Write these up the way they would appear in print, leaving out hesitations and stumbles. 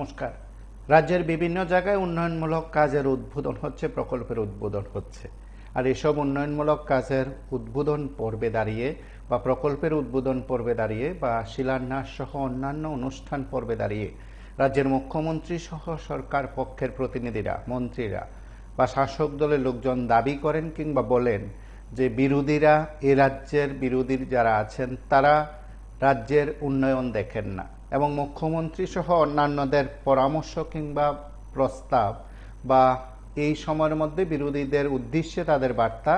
নমস্কার। রাজ্যের বিভিন্ন জায়গায় উন্নয়নমূলক কাজের উদ্বোধন হচ্ছে, প্রকল্পের উদ্বোধন হচ্ছে। আর এসব উন্নয়নমূলক কাজের উদ্বোধন পর্বে দাঁড়িয়ে বা প্রকল্পের উদ্বোধন পর্বে দাঁড়িয়ে বা শিলান্যাস সহ অন্যান্য অনুষ্ঠান পর্বে দাঁড়িয়ে রাজ্যের মুখ্যমন্ত্রী সহ সরকার পক্ষের প্রতিনিধিরা, মন্ত্রীরা বা শাসক দলের লোকজন দাবি করেন কিংবা বলেন যে বিরোধীরা, এ রাজ্যের বিরোধী যারা আছেন তারা রাজ্যের উন্নয়ন দেখেন না এবং মুখ্যমন্ত্রী সহ অন্যান্যদের পরামর্শ কিংবা প্রস্তাব বা এই সময়ের মধ্যে বিরোধীদের উদ্দেশ্যে তাদের বার্তা,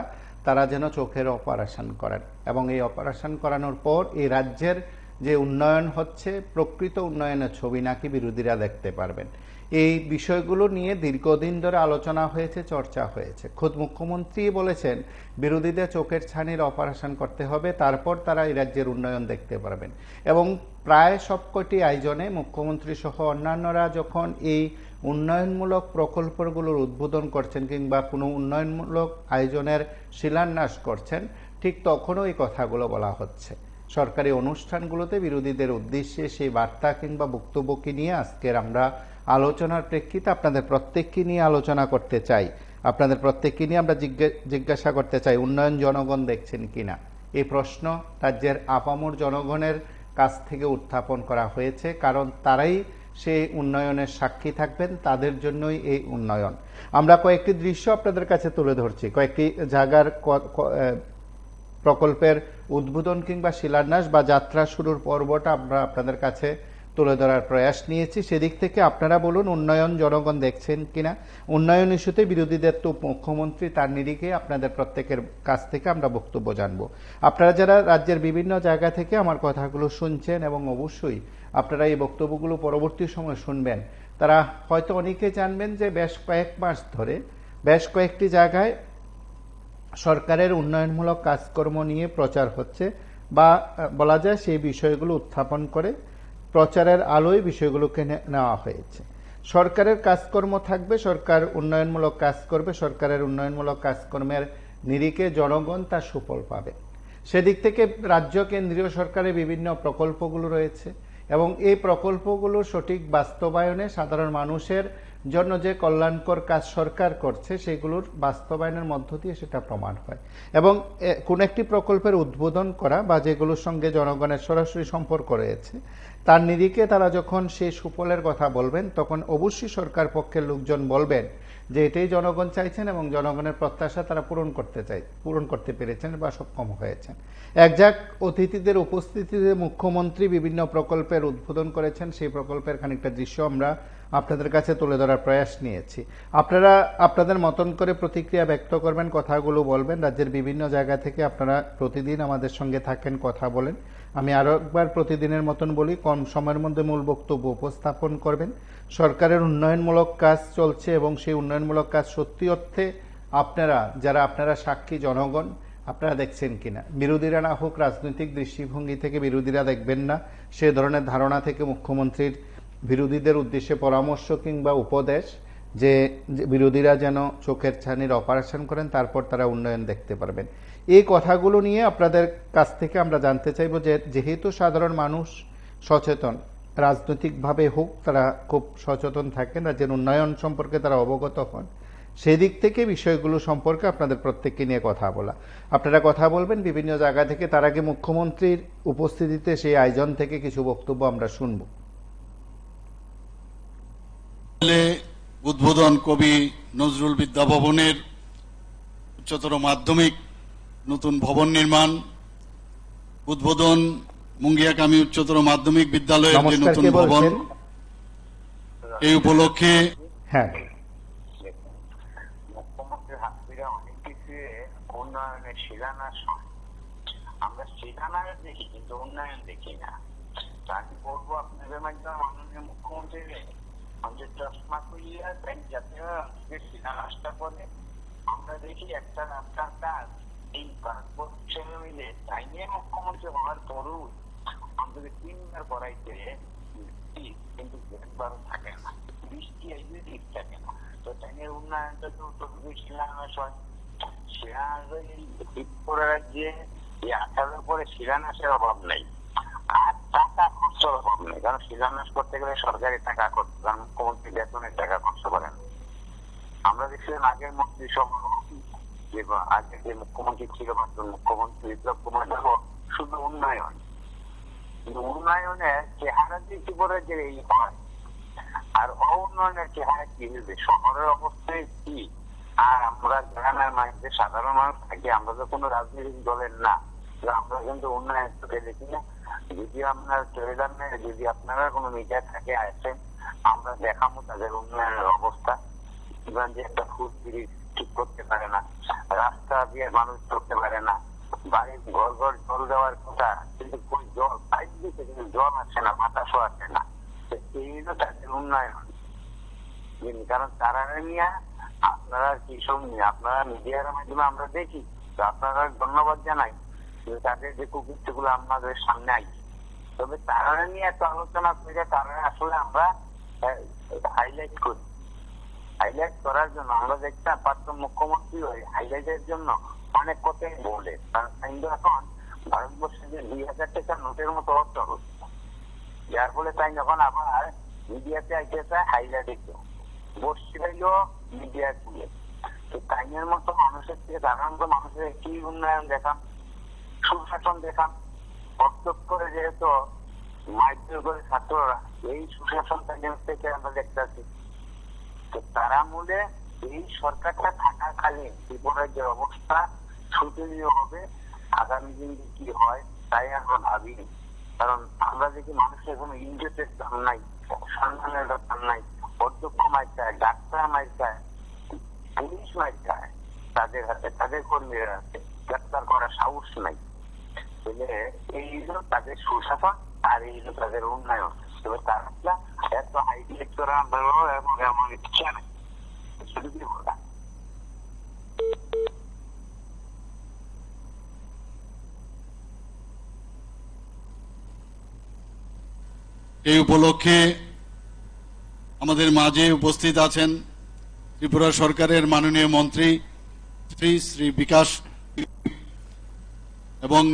তারা যেন চোখের অপারেশন করেন এবং এই অপারেশন করানোর পর এই রাজ্যের যে উন্নয়ন হচ্ছে, প্রকৃত উন্নয়নের ছবি নাকি বিরোধীরা দেখতে পারবেন। এই বিষয়গুলো নিয়ে দীর্ঘদিন ধরে আলোচনা হয়েছে, চর্চা হয়েছে। খোদ মুখ্যমন্ত্রী বলেছেন বিরোধীদের চোখের ছানির অপারেশন করতে হবে, তারপর তারা এই রাজ্যের উন্নয়ন দেখতে পারবেন। এবং প্রায় সবকটি আয়োজনে মুখ্যমন্ত্রী সহ অন্যান্যরা যখন এই উন্নয়নমূলক প্রকল্পগুলোর উদ্বোধন করছেন কিংবা কোনো উন্নয়নমূলক আয়োজনের শিলান্যাস করছেন, ঠিক তখনও এই কথাগুলো বলা হচ্ছে। সরকারি অনুষ্ঠানগুলোতে বিরোধীদের উদ্দেশ্যে সেই বার্তা কিংবা বক্তব্যকে নিয়ে আজকের আমরা আলোচনার প্রেক্ষিতে আপনাদের প্রত্যেককে নিয়ে আলোচনা করতে চাই। আপনাদের প্রত্যেককে নিয়ে আমরা জিজ্ঞাসা করতে চাই, উন্নয়ন জনগণ দেখছেন কিনা। এই প্রশ্ন রাজ্যের আপামর জনগণের কাছ থেকে উত্থাপন করা হয়েছে, কারণ তারাই সেই উন্নয়নের সাক্ষী থাকবেন, তাদের জন্যই এই উন্নয়ন। আমরা কয়েকটি দৃশ্য আপনাদের কাছে তুলে ধরছি, কয়েকটি জায়গার প্রকল্পের উদ্বোধন কিংবা শিলান্যাস বা যাত্রা শুরুর পর্বটা আমরা আপনাদের কাছে তুলে ধরার প্রয়াস নিয়েছি। সেদিক থেকে আপনারা বলুন, উন্নয়ন জনগণ দেখছেন কিনা। উন্নয়ন ইস্যুতে বিরোধীদের তো মুখ্যমন্ত্রী, তার নিরিখে আপনাদের প্রত্যেকের কাছ থেকে আমরা বক্তব্য জানবো। আপনারা যারা রাজ্যের বিভিন্ন জায়গা থেকে আমার কথাগুলো শুনছেন এবং অবশ্যই আপনারা এই বক্তব্যগুলো পরবর্তী সময় শুনবেন, তারা হয়তো অনেকে জানবেন যে বেশ কয়েক মাস ধরে বেশ কয়েকটি জায়গায় সরকারের উন্নয়নমূলক কাজকর্ম নিয়ে প্রচার হচ্ছে বা বলা যায় সেই বিষয়গুলো উত্থাপন করে প্রচারের আলোয় বিষয়গুলোকে নেওয়া হয়েছে। সরকারের কাজকর্ম থাকবে, সরকার উন্নয়নমূলক কাজ করবে, সরকারের উন্নয়নমূলক কাজকর্মের নিরিখে জনগণ তার সুফল পাবে। সেদিক থেকে রাজ্য কেন্দ্রীয় সরকারের বিভিন্ন প্রকল্পগুলো রয়েছে এবং এই প্রকল্পগুলো সঠিক বাস্তবায়নে সাধারণ মানুষের জন্য যে কল্যাণকর কাজ সরকার করছে, সেগুলোর বাস্তবায়নের মধ্য দিয়ে সেটা প্রমাণ হয়। এবং কোন একটি প্রকল্পের উদ্বোধন করা বা যেগুলোর সঙ্গে জনগণের সরাসরি সম্পর্ক রয়েছে, তার নিরিখে তারা যখন সেই সুফলের কথা বলবেন, তখন অবশ্যই সরকার পক্ষের লোকজন বলবেন যে এটাই জনগণ চাইছেন এবং জনগণের প্রত্যাশা তারা পূরণ করতে পেরেছেন বা সক্ষম হয়েছেন। একজাক অতিথিদের উপস্থিতিতে মুখ্যমন্ত্রী বিভিন্ন প্রকল্পের উদ্বোধন করেছেন, সেই প্রকল্পের খানিকটা দৃশ্য আমরা আপনাদের কাছে তুলে ধরার প্রয়াস নিয়েছি। আপনারা আপনাদের মতন করে প্রতিক্রিয়া ব্যক্ত করবেন, কথাগুলো বলবেন। রাজ্যের বিভিন্ন জায়গা থেকে আপনারা প্রতিদিন আমাদের সঙ্গে থাকেন, কথা বলেন। আমি আরো একবার প্রতিদিনের মতন বলি, কম সময়ের মধ্যে মূল বক্তব্য উপস্থাপন করবেন। সরকারের উন্নয়নমূলক কাজ চলছে এবং সেই উন্নয়নমূলক কাজ সত্যি অর্থে আপনারা সাক্ষী জনগণ, আপনারা দেখছেন কিনা। বিরোধীরা না হোক রাজনৈতিক দৃষ্টিভঙ্গি থেকে বিরোধীরা দেখবেন না, সে ধরনের ধারণা থেকে মুখ্যমন্ত্রীর বিরোধীদের উদ্দেশ্যে পরামর্শ কিংবা উপদেশ যে বিরোধীরা যেন চোখের ছানির অপারেশন করেন, তারপর তারা উন্নয়ন দেখতে পারবেন। এই কথাগুলো নিয়ে আপনাদের কাছ থেকে আমরা জানতে চাইব যে যেহেতু সাধারণ মানুষ সচেতন, রাজনৈতিকভাবে হোক তারা খুব সচেতন থাকেন, রাজ্যের উন্নয়ন সম্পর্কে তারা অবগত হন, সেদিক থেকে বিষয়গুলো সম্পর্কে আপনাদের প্রত্যেককে নিয়ে কথা বলা। আপনারা কথা বলবেন বিভিন্ন জায়গা থেকে। তার আগে মুখ্যমন্ত্রীর উপস্থিতিতে সেই আয়োজন থেকে কিছু বক্তব্য আমরা শুনব। উদ্বোধন কবি নজরুল বিদ্যা ভবনের উচ্চতর মাধ্যমিক নতুন ভবন নির্মাণ, উদ্বোধন মুঙ্গিয়াকামী উচ্চতর মাধ্যমিক বিদ্যালয়ের যে নতুন ভবন, এই উপলক্ষে হ্যাঁ, মুখ্যমন্ত্রীর হাত থেকে অনেক কিছু উন্নয়নের শিলান্যাস হয়। আমরা শিলান্যাস দেখি কিন্তু উন্নয়ন দেখি না। আমি বলবো আপনাদের মাধ্যমে মাননীয় মুখ্যমন্ত্রী চশমা খুলিয়া যাতে শিলান্যাসটা করে আমরা দেখি একটা রাস্তার কাজ এই 5 বছর মিলে তাই নিয়ে মুখ্যমন্ত্রী হওয়ার পরও অন্তত 3বার করাইতে, কিন্তু একবারও থাকে না, বৃষ্টি আসবে ঠিক থাকে না। তো তাই নিয়ে উন্নয়নটা তো শিলান্যাস হয়। শিলান্যাস রাজ্যে এই 18 পরে শিলান্যাসের অভাব নাই। আর টাকা খরচ অর্থর অভাব নেই, কারণ শিলান্যাস করতে গেলে সরকারি টাকা খরচ, কারণ মুখ্যমন্ত্রী বেতনের টাকা খরচ করেন। আমরা দেখছিলাম আগের মন্ত্রী সব যে আগে যে মুখ্যমন্ত্রী ছিল, বর্তমান মুখ্যমন্ত্রী বিপ্লব কুমার দেব, শুধু উন্নয়ন, কিন্তু উন্নয়নের চেহারা যে কি করে যে এই হয়, আর অউন্নয়নের চেহারা কি হবে, শহরের অবস্থায় কি, আর আমরা গ্রামের মানুষদের সাধারণ মানুষ থাকি, আমরা তো কোনো রাজনৈতিক দলের না, আমরা কিন্তু উন্নয়ন চোখে দেখি না। যদি আপনার টেলিগ্রামে যদি আপনারা কোনো মিডিয়া থাকে আসেন, আমরা দেখাবো তাদের উন্নয়নের অবস্থা। যে একটা ফুড ব্রিজ ঠিক করতে পারে না, রাস্তা দিয়ে মানুষ চলতে পারে না, বাড়ির ঘর ঘর জল দেওয়ার কথা, কিন্তু কোন জল পাইপ দিতে কিন্তু জল আসে না, বাতাসও আসে না। এই হলো তাদের উন্নয়ন। কারণ তারা নিয়ে আপনারা কৃষক নিয়ে আপনারা মিডিয়ার মাধ্যমে আমরা দেখি, তো আপনারা ধন্যবাদ জানাই তাদের যে কুকৃত্য গুলো আপনাদের সামনে আসছে। তবে তারা নিয়ে এত আলোচনা করে তারা আসলে আমরা হাইলাইট করি, হাইলাইট করার জন্য আমরা দেখতাম পাত্র মুখ্যমন্ত্রী ওই হাইলাইটের জন্য অনেক কথাই বলে, কিন্তু এখন ভারতবর্ষে যে 2000 টাকার নোটের মতো অর্থ হচ্ছে, যার ফলে তাই যখন আবার মিডিয়াতে আইতে চায় হাইলাইট একটু বসে হইলো মিডিয়া খুলে, তো তাইনের মতো মানুষের থেকে সাধারণত মানুষের কি উন্নয়ন দেখান, সুশাসন দেখান, অর্থক করে যেহেতু মাইগ্রেট করে ছাত্ররা এই সুশাসন থেকে আমরা দেখতে পাচ্ছি। তো তারা মূলে এই সরকারটা থাকাকালীন ত্রিপুরার যে অবস্থা শোচনীয় হবে, আগামী দিন কি হয় তাই আমরা ভাবি। কারণ আমরা দেখি মানুষের কোনো ইজ্জতের দাম নাই, সম্মানের দাম নাই, অধ্যক্ষ মাইর খায়, ডাক্তার মাইর খায়, পুলিশ মাইর খায়, তাদের হাতে তাদের কর্মীরা হাতে গ্রেপ্তার করার সাহস নাই। এই হলো তাদের সুশাসন আর এই হলো তাদের উন্নয়ন। তবে তারা এত হাইলাইট করা এবং এমন ইচ্ছা নেই, শুধু কি বলা। এই উপলক্ষে আমাদের মাঝে উপস্থিত আছেন ত্রিপুরা সরকারের মাননীয় মন্ত্রী শ্রী বিকাশ এবং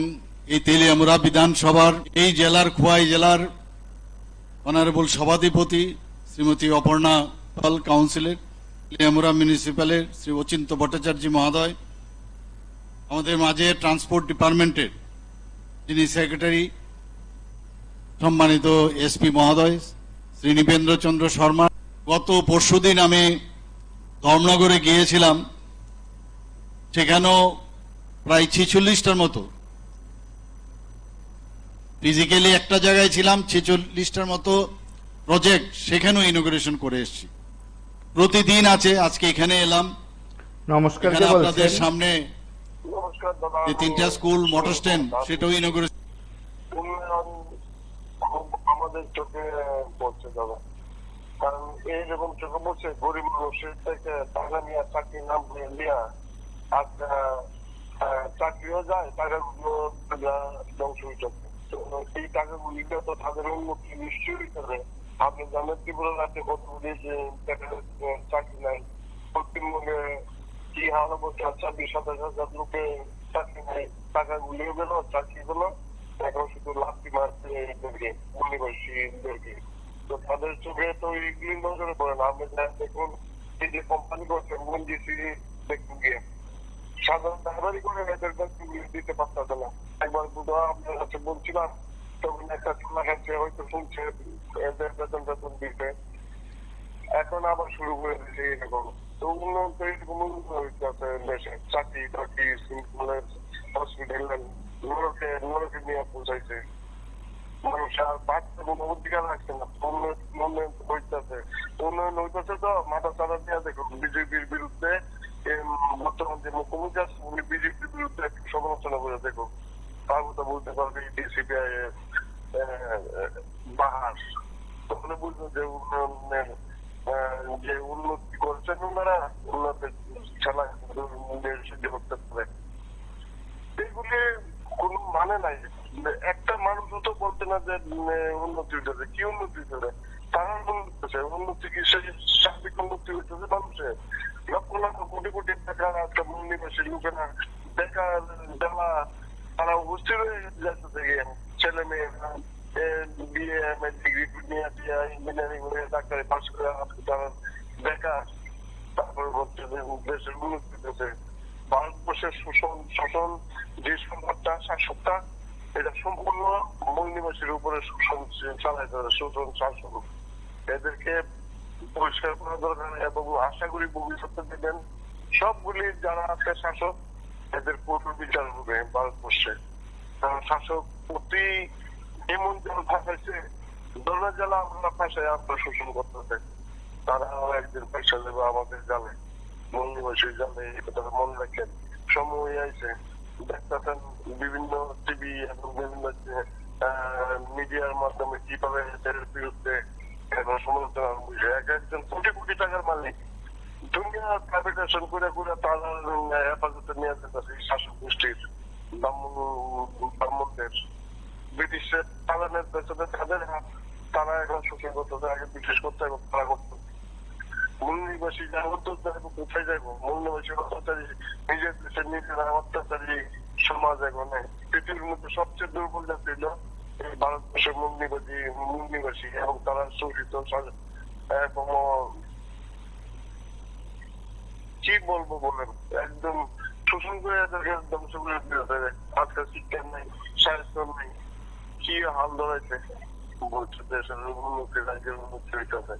এই তেলিয়ামুড়া বিধানসভার এই জেলার খোয়াই জেলার অনারেবল সভাধিপতি শ্রীমতী অপর্ণা পাল, কাউন্সিলর তেলিয়ামুড়া মিউনিসিপ্যালের শ্রী অচিন্ত ভট্টাচার্য মহোদয়, আমাদের মাঝে ট্রান্সপোর্ট ডিপার্টমেন্টের যিনি সেক্রেটারি সম্মানিত এসপি মহোদয় শ্রী নৃপেন্দ্র চন্দ্র শর্মা। গত পরশুদিন আমি ধর্মনগরে গিয়েছিলাম, সেখানেও প্রায় 46টার মতো, ফিজিক্যালি একটা জায়গায় ছিলাম, 46টার মতো প্রজেক্ট সেখানেও ইনোগ্রেশন করে এসেছি। প্রতিদিন আছে, আজকে এখানে এলাম। নমস্কার, এখানে কে আপনাদের বলছেন? সামনে যে 3টা স্কুল মোটর স্ট্যান্ড সেটাও ইনোগ্রেশন। আমাদের চোখে পড়ছে দাদা, কারণ এইরকম চোখে পড়ছে গরিব মানুষের থেকে টাকা নিয়ে চাকরি নাম নিয়ে আর চাকরিও যায়, টাকাগুলো ধ্বংস হয়ে যাচ্ছে। এই টাকাগুলিকে তো তাদের উন্নতি নিশ্চয়ই করে। আপনি জানেন ত্রিপুরা রাজ্যে কতগুলি যে চাকরি নাই, পশ্চিমবঙ্গে কি হাল অবস্থা, 26,000 লোকে চাকরি নাই, টাকাগুলিও গেল, চাকরি গুলো এখন শুধু লাফি মারছে অনিবাসীদেরকে। তো তাদের চোখে তো এইগুলি নজরে পড়ে না। আপনি দেখুন এই যে কোম্পানি করছে মঞ্জিসি দেখুন গিয়ে সাধারণ ড্রাইভারি করে এদের দিতে পারতেছে না। একবার দুটো আপনার কাছে বলছিলাম, তখন একটা চলা খাচ্ছে, হয়তো শুনছে এদের বেতন বেতন দিতে, এখন আবার শুরু করে দিচ্ছে এরকম। তো উন্নয়ন তো এরকম উন্নত হইতেছে দেশে, চাকরি টাকরি কলেজ হসপিটাল নরকে নিয়ে পৌঁছাইছে। মানুষ আর বাঁচতে কোনো অধিকার রাখছে না। উন্নয়ন হইতেছে, উন্নয়ন হইতেছে তো মাথা চালা দিয়ে দেখুন বিজেপির বিরুদ্ধে বর্তমান যে মুখ্যমন্ত্রী আছে উনি বিজেপির বিরুদ্ধে সমালোচনা করে দেখুন, তার কথা বলতে পারবে ডিসিপিআই বাহাস, তখন বুঝলো যে উন্নয়নের যে উন্নতি করছেন ওনারা উন্নতির খেলা সহ্য করতে পারে। এইগুলি কোন মানে নাই। একটা মানুষও তো বলছে না যে উন্নতি হইতেছে, কি উন্নতি হইতেছে, তারা উন্নতি কি সেই সার্বিক উন্নতি হইতেছে মানুষের। লক্ষ লক্ষ কোটি কোটি টাকা একটা নিবাসী লোকেরা বেকার জ্বালা তারা উপস্থিত হয়ে যাচ্ছে, ছেলে মেয়েরা বিয়ে দেশের উন্নতি হচ্ছে। ভারতবর্ষের শোষণ যে সম্পদটা শাসকটা, এটা সম্পূর্ণ মূল নিবাসীর উপরে শোষণ চালায়, শোষণ শাসন। এদেরকে পরিষ্কার করা দরকার এবং আশা করি ভবিষ্যতে দেবেন সবগুলি যারা আছে শাসক এদের কঠোর বিচার হবে ভারতবর্ষে। কারণ শাসক অতি এমন জন ফাঁসাইছে, দরজা জ্বালা আমরা ফাঁসাই আমরা শোষণ করতেছে, তারাও একদিন পয়সা দেবে আমাদের জালে, মূল নিবাসীর জালে। এটা মনে রাখেন, সময় আইছে দেখতেছেন বিভিন্ন টিভি এবং বিভিন্ন মিডিয়ার মাধ্যমে কিভাবে এদের বিরুদ্ধে এখন সমালোচনার বিষয়। একজন কোটি কোটি টাকার মালিক দুনিয়া প্রাইভেটাইজেশন করে করে তারা হেফাজতে নিয়ে যেতেছে শাসক গোষ্ঠীর ব্রাহ্মণদের। ব্রিটিশের পালনের পেছনে তাদের হাত, তারা এখন শোষণ করতেছে। আগে ব্রিটিশ করতে এবং তারা করতো। মূল নিবাসী যারা উদ্যোগ যাবো কোথায় যাবো? মূল নিবাসী অত্যাচারী, নিজের দেশের নিজেরা অত্যাচারী সমাজ এখন পৃথিবীর মধ্যে সবচেয়ে দুর্বল জাতি হলো এই ভারতবর্ষের মূল নিবাসী এবং তারা শোষিত এবং কি বলবো বলেন, একদম শোষণ করে এদেরকে ধ্বংস করে দিয়েছে। আজকাল শিক্ষা নেই, স্বাস্থ্য নেই, কি হাল ধরাইছে বলছে। দেশের উন্নতি, রাজ্যের উন্নতি হইতেছে।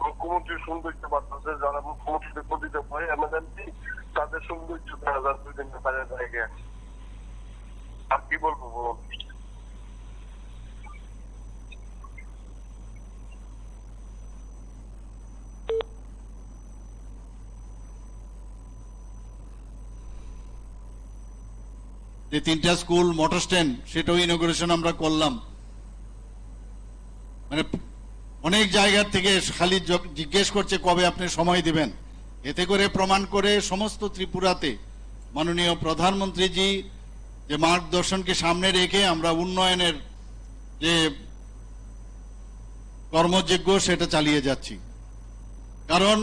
মুখ্যমন্ত্রী সৌন্দর্য বাড়তেছে, যারা মুখ্যমন্ত্রীদের প্রতিটা ভয় এমএলএমপি তাদের সৌন্দর্য 2002 হাজার জায়গায়। আর কি বলবো বলুন? যে 3টা স্কুল মোটর স্ট্যান্ড, সেটাও ইনোগ্রেশন আমরা করলাম। মানে অনেক জায়গার থেকে খালি জিজ্ঞেস করছে কবে আপনি সময় দিবেন। এতে করে প্রমাণ করে সমস্ত ত্রিপুরাতে মাননীয় প্রধানমন্ত্রীজি যে মার্গদর্শনকে সামনে রেখে আমরা উন্নয়নের যে কর্মযজ্ঞ সেটা চালিয়ে যাচ্ছি। কারণ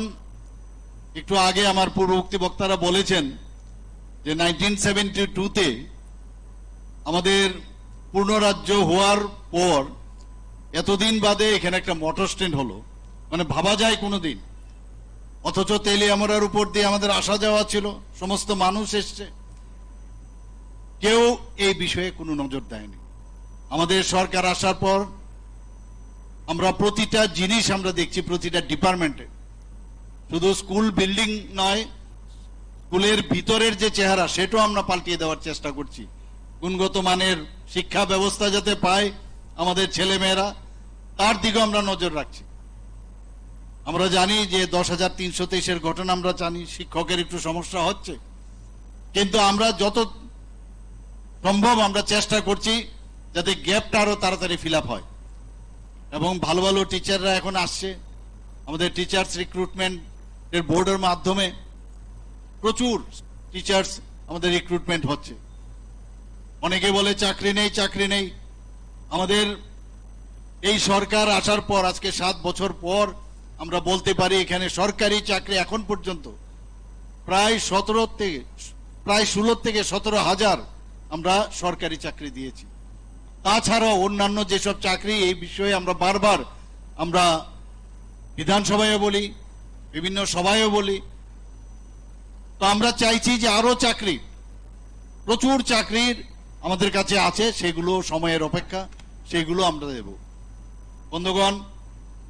একটু আগে আমার পূর্ববর্তী বক্তারা বলেছেন যে 1972-তে আমাদের পূর্ণরাজ্য হওয়ার পর এতদিন বাদে এখানে একটা মোটর স্ট্যান্ড হলো, মানে ভাবা যায় কোনোদিন। অথচ তেলিয়ামুড়ার উপর দিয়ে আমাদের আসা যাওয়া ছিল, সমস্ত মানুষ এসছে, কেউ এই বিষয়ে কোনো নজর দেয়নি। আমাদের সরকার আসার পর আমরা প্রতিটা জিনিস আমরা দেখছি, প্রতিটা ডিপার্টমেন্টে, শুধু স্কুল বিল্ডিং নয়, স্কুলের ভিতরের যে চেহারা সেটাও আমরা পাল্টিয়ে দেওয়ার চেষ্টা করছি। গুণগত মানের শিক্ষা ব্যবস্থা যাতে পায় আমাদের ছেলেমেয়েরা, তার দিকেও আমরা নজর রাখছি। আমরা জানি যে 10,323-এর ঘটনা আমরা জানি, শিক্ষকের একটু সমস্যা হচ্ছে, কিন্তু আমরা যত সম্ভব আমরা চেষ্টা করছি যাতে গ্যাপটা আরো তাড়াতাড়ি ফিল আপ হয়। এবং ভালো ভালো টিচাররা এখন আসছে, আমাদের টিচার্স রিক্রুটমেন্ট এর বোর্ডের মাধ্যমে প্রচুর টিচার্স আমাদের রিক্রুটমেন্ট হচ্ছে। অনেকে বলে চাকরি নেই, চাকরি নেই। আমাদের এই সরকার আসার পর আজকে 7 বছর পর আমরা বলতে পারি এখানে সরকারি চাকরি এখন পর্যন্ত প্রায় 16 থেকে 17,000 আমরা সরকারি চাকরি দিয়েছি। তাছাড়াও অন্যান্য যেসব চাকরি, এই বিষয়ে আমরা বারবার আমরা বিধানসভায় বলি, বিভিন্ন সভায়ও বলি। তো আমরা চাইছি যে আরো চাকরি, প্রচুর চাকরির আমাদের কাছে আছে, সেগুলো সময়ের অপেক্ষা, সেগুলো আমরা দেব। বন্ধুগণ,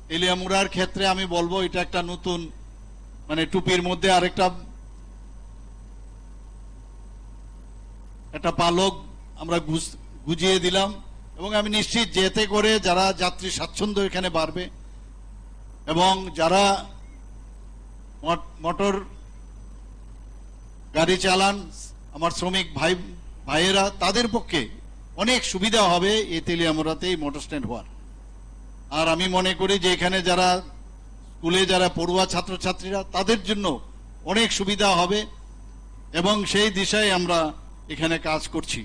তেলিয়ামুড়ার ক্ষেত্রে আমি বলবো এটা একটা নতুন, মানে টুপির মধ্যে আরেকটা একটা পালক আমরা গুজিয়ে দিলাম। এবং আমি নিশ্চিত যে এতে করে যারা যাত্রী স্বাচ্ছন্দ্য এখানে বাড়বে এবং যারা মোটর গাড়ি চালান আমার শ্রমিক ভাইয়েরা, তাদের পক্ষে অনেক সুবিধা হবে এই তেলিয়ামুড়াতে এই মোটর স্ট্যান্ড হওয়ার। আর আমি মনে করি যে এখানে যারা স্কুলে যারা পড়ুয়া ছাত্রছাত্রীরা, তাদের জন্য অনেক সুবিধা হবে এবং সেই দিশায় আমরা এখানে কাজ করছি।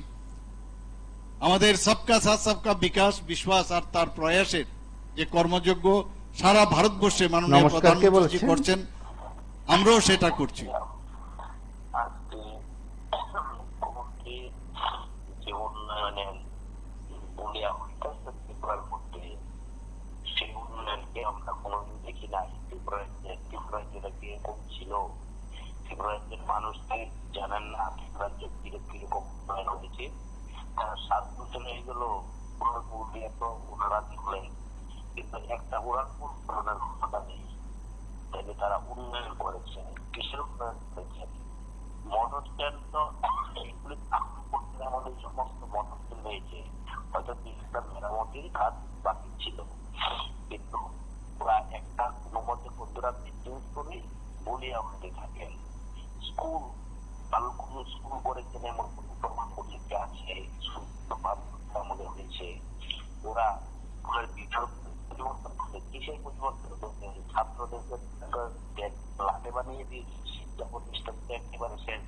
আমাদের সবকা সাথ সবকা বিকাশ বিশ্বাস আর তার প্রয়াসের যে কর্মযজ্ঞ সারা ভারতবর্ষে মাননীয় প্রধানমন্ত্রী করছেন, আমরাও সেটা করছি। যে উন্নয়নের বলিয়া হইতেছে ত্রিপুরার মধ্যে, সেই উন্নয়নকে আমরা কোনোদিন দেখি নাই। ত্রিপুরা যেটা কম ছিল ত্রিপুরাজ্যের মানুষকে জানেন না ত্রিপুরাজ্য কিরকম উন্নয়ন হয়েছে। 7 বছর হয়ে গেল উড়ানপুর নিয়ে তো ওনারা দেখলেন, কিন্তু একটা উড়ানপুর ধরনের ঘটনা নেই। তাইলে তারা উন্নয়ন করেছে, কিসের উন্নয়ন করেছেন? মোটর স্ট্যান্ড তো এগুলি আমাদের সমস্ত মোটর স্ট্যান্ড হয়েছে, হয়তো কিছুটা মেরামতির কাজ বাকি ছিল, কিন্তু ওরা একটা কোনো মধ্যে বন্ধুরা বিজনেস করে বলে আমাদের থাকেন। স্কুল ভালো কোনো স্কুল করেছেন এমন কোনো প্রমাণ পত্রিকা আছে? মনে হয়েছে ওরা স্কুলের ভিতর পরিবর্তন করে, কিসের পরিবর্তন করতে? ছাত্রদেরকে লাটে বানিয়ে দিয়েছে, শিক্ষা প্রতিষ্ঠানকে একেবারে শেষ।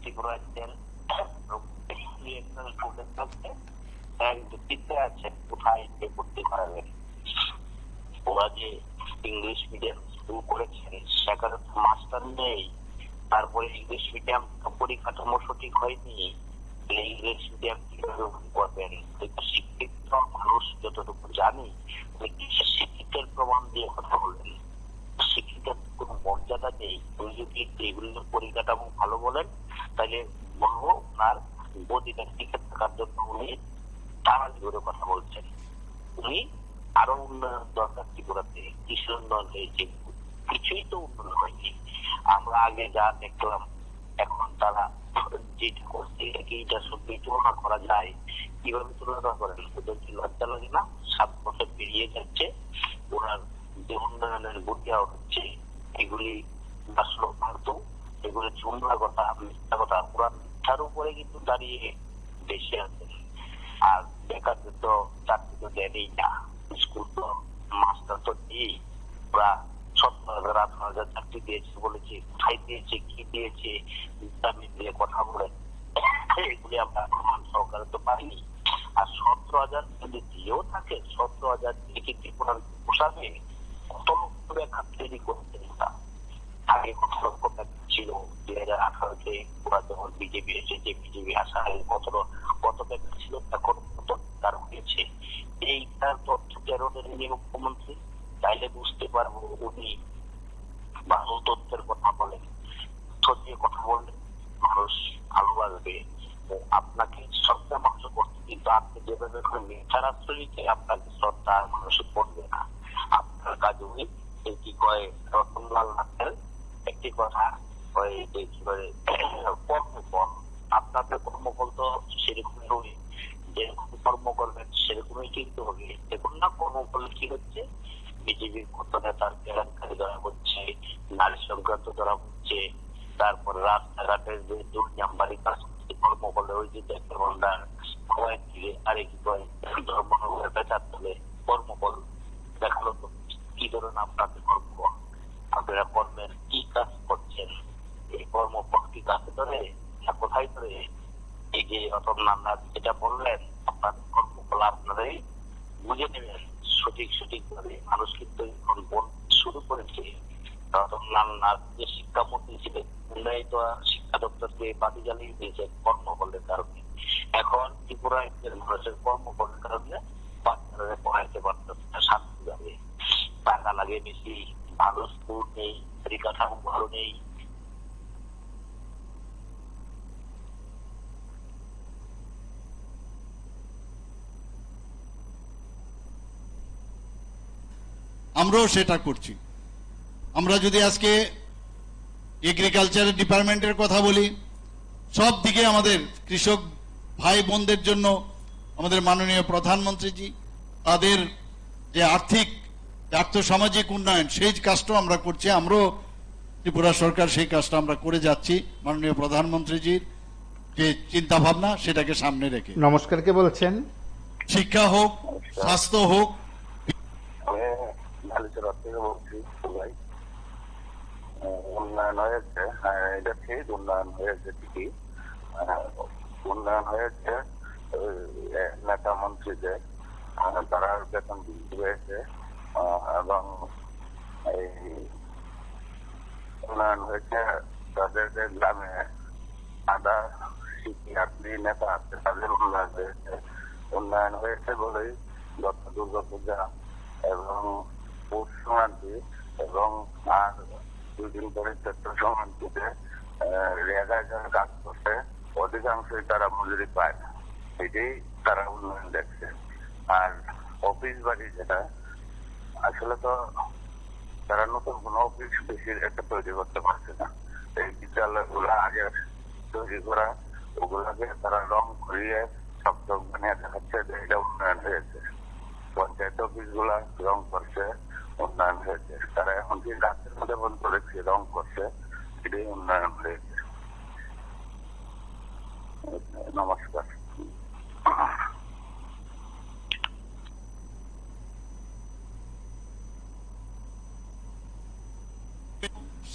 ত্রিপুরাজ্যের চিন্তা আছে কোথায় করতে পারবে। ওরা যে ইংলিশ মিডিয়াম স্কুল করেছেন সেখানে মাস্টার নেই, তারপরে ইংলিশ মিডিয়াম পরিকাঠামো সঠিক হয়নি, ইংলিশ মিডিয়াম কিভাবে করবেন? শিক্ষিত মানুষ যতটুকু জানি শিক্ষিতের প্রমাণ দিয়ে কথা বলেন, শিক্ষিতের কোন মর্যাদা নেই। উনি যদি এইগুলোর পরিকাঠামো ভালো বলেন তাহলে বলবো ওনার গদিটা টিকে থাকার জন্য উনি টানালি করে কথা বলছেন। উনি আরো উন্নয়ন দরকার ত্রিপুরাতে, কৃষি উন্নয়ন হয়েছে, কিছুই তো উন্নয়ন হয়নি। আমরা আগে যা দেখলাম এখন তারা যেটা করছে এইটা সত্যি তুলনা করা যায়? কিভাবে তুলনা করেন? ওদের কি লজ্জা লাগে না? 7 বছর পেরিয়ে যাচ্ছে, ওনার যে উন্নয়নের বুদ্ধিয়া হচ্ছে এগুলি আসলো ফালতু, এগুলি চুমলা কথা, মিথ্যা কথা, পুরান মিথ্যার উপরে কিন্তু দাঁড়িয়ে দেশে আছে। আর বেকারদের তো চাকরি তো দেয়ই না, স্কুল তো মাস্টার তো নেই। ওরা 17,000 18,000 চাকরি দিয়েছে বলেছে, কোথায় দিয়েছে, কি দিয়েছে দামি দিয়ে কথা বলে, এগুলি আমরা প্রমাণ সহকারে তো পাইনি। আর 17,000 যদি দিয়েও থাকে, 17,000 দিয়ে কি ত্রিপুরার পোষাবে? কত লক্ষ বেকার তৈরি করতে না? আগে কত লক্ষ বেকার ছিল 2018-তে ওরা যখন বিজেপি এসেছে, বিজেপি আসার কত বেকার ছিল, এখন কত বেকার হয়েছে? এইটার তথ্য কেরণের মুখ্যমন্ত্রী, তাইলে বুঝতে পারবো উনি ভালো তথ্যের কথা বলেন, তথ্য দিয়ে কথা বললেন মানুষ ভালোবাসবে। আপনাকে শ্রদ্ধা মানুষ করতে, কিন্তু আপনি যেভাবে মিথ্যার আশ্রয় নিতে আপনাকে শ্রদ্ধা আর মানুষের করবে না। আপনার কাজ উনি কি কয় রতনলাল নাথের একটি কথা কয় যে কি করে কর্মফল, আপনাদের কর্মফল তো সেরকমই হবে, যেরকম কর্ম করবেন সেরকমই কিন্তু হবে। দেখুন না কর্মফল কি হচ্ছে, বিজেপির কত নেতার কেলেঙ্কারি ধরা হচ্ছে, নারী সংক্রান্ত ধরা হচ্ছে, তারপর রাস্তাঘাটের যে দুর্নাম্বারি কাজ করছে কর্মফলে, ওই যে দেখতে বন্ধার খোয়াই দিলে আরে কি কয় ধর্মনগরের বেচার তোলে কর্মফল দেখালো তো কি ধরুন আপনাদের কর্মফল, আপনারা কর্মের কি কাজ করছেন, এই কর্মফল কি কাছে ধরে না কোথায় ধরে? এই যে রতনলাল নাথ যেটা বললেন, আপনাদের কর্মফল আপনারাই বুঝে নেবেন সঠিক ভাবে। মানুষ কিন্তু এখন শুরু করেছে। রতনলাল নাথ যে শিক্ষামন্ত্রী ছিলেন উন্নয়ন শিক্ষা দপ্তরকে বাতি জ্বালিয়ে দিয়েছে কর্মফলের কারণে। এখন ত্রিপুরা মানুষের কর্মফলের কারণে বাচ্চারা পড়াইতে পারতেছে না শান্তি ভাবে, টাকা লাগে বেশি, ভালো স্কুল নেই, পরিকাঠামো ভালো নেই। আমরাও সেটা করছি। আমরা যদি আজকে এগ্রিকালচার ডিপার্টমেন্টের কথা বলি, সব দিকে আমাদের কৃষক ভাই বোনদের জন্য আমাদের মাননীয় প্রধানমন্ত্রীজি তাদের যে আর্থসামাজিক উন্নয়ন সেই কাজটাও আমরা করছি। আমরাও ত্রিপুরা সরকার সেই কাজটা আমরা করে যাচ্ছি মাননীয় প্রধানমন্ত্রীজির যে চিন্তা ভাবনা সেটাকে সামনে রেখে। নমস্কার, কে বলছেন? শিক্ষা হোক, স্বাস্থ্য হোক, উন্নয়ন হয়েছে, এটা ঠিক উন্নয়ন হয়েছে, ঠিকই উন্নয়ন হয়েছে। নেতা মন্ত্রীদের তারা বেতন বৃদ্ধি হয়েছে এবং এই উন্নয়ন হয়েছে তাদের গ্রামে আদা শিক্ষার্থী নেতা আছে তাদের উন্নয়ন হয়েছে বলেই গত দুর্গাপূজা এবং পৌষ সংক্রান্তি এবং আর 2 দিন পরে চৈত্র সংক্রান্তিতে রেগায় যারা কাজ করছে অধিকাংশই তারা মজুরি পায় না, এটাই তারা উন্নয়ন দেখছে। আর অফিস বাড়ি যেটা, আসলে তো তারা নতুন কোন অফিস বেশি একটা তৈরি করতে পারছে না। এই বিদ্যালয় গুলা আগে তৈরি করা, ওগুলাকে তারা রং করিয়ে সব বানিয়ে দেখাচ্ছে যে এটা উন্নয়ন হয়েছে। পঞ্চায়েত অফিস গুলা রং করছে, উন্নয়ন হয়েছে। তারা এখন কি গাছের মধ্যে বন্ধ রেখে রং করছে, এটাই উন্নয়ন হয়েছে। নমস্কার।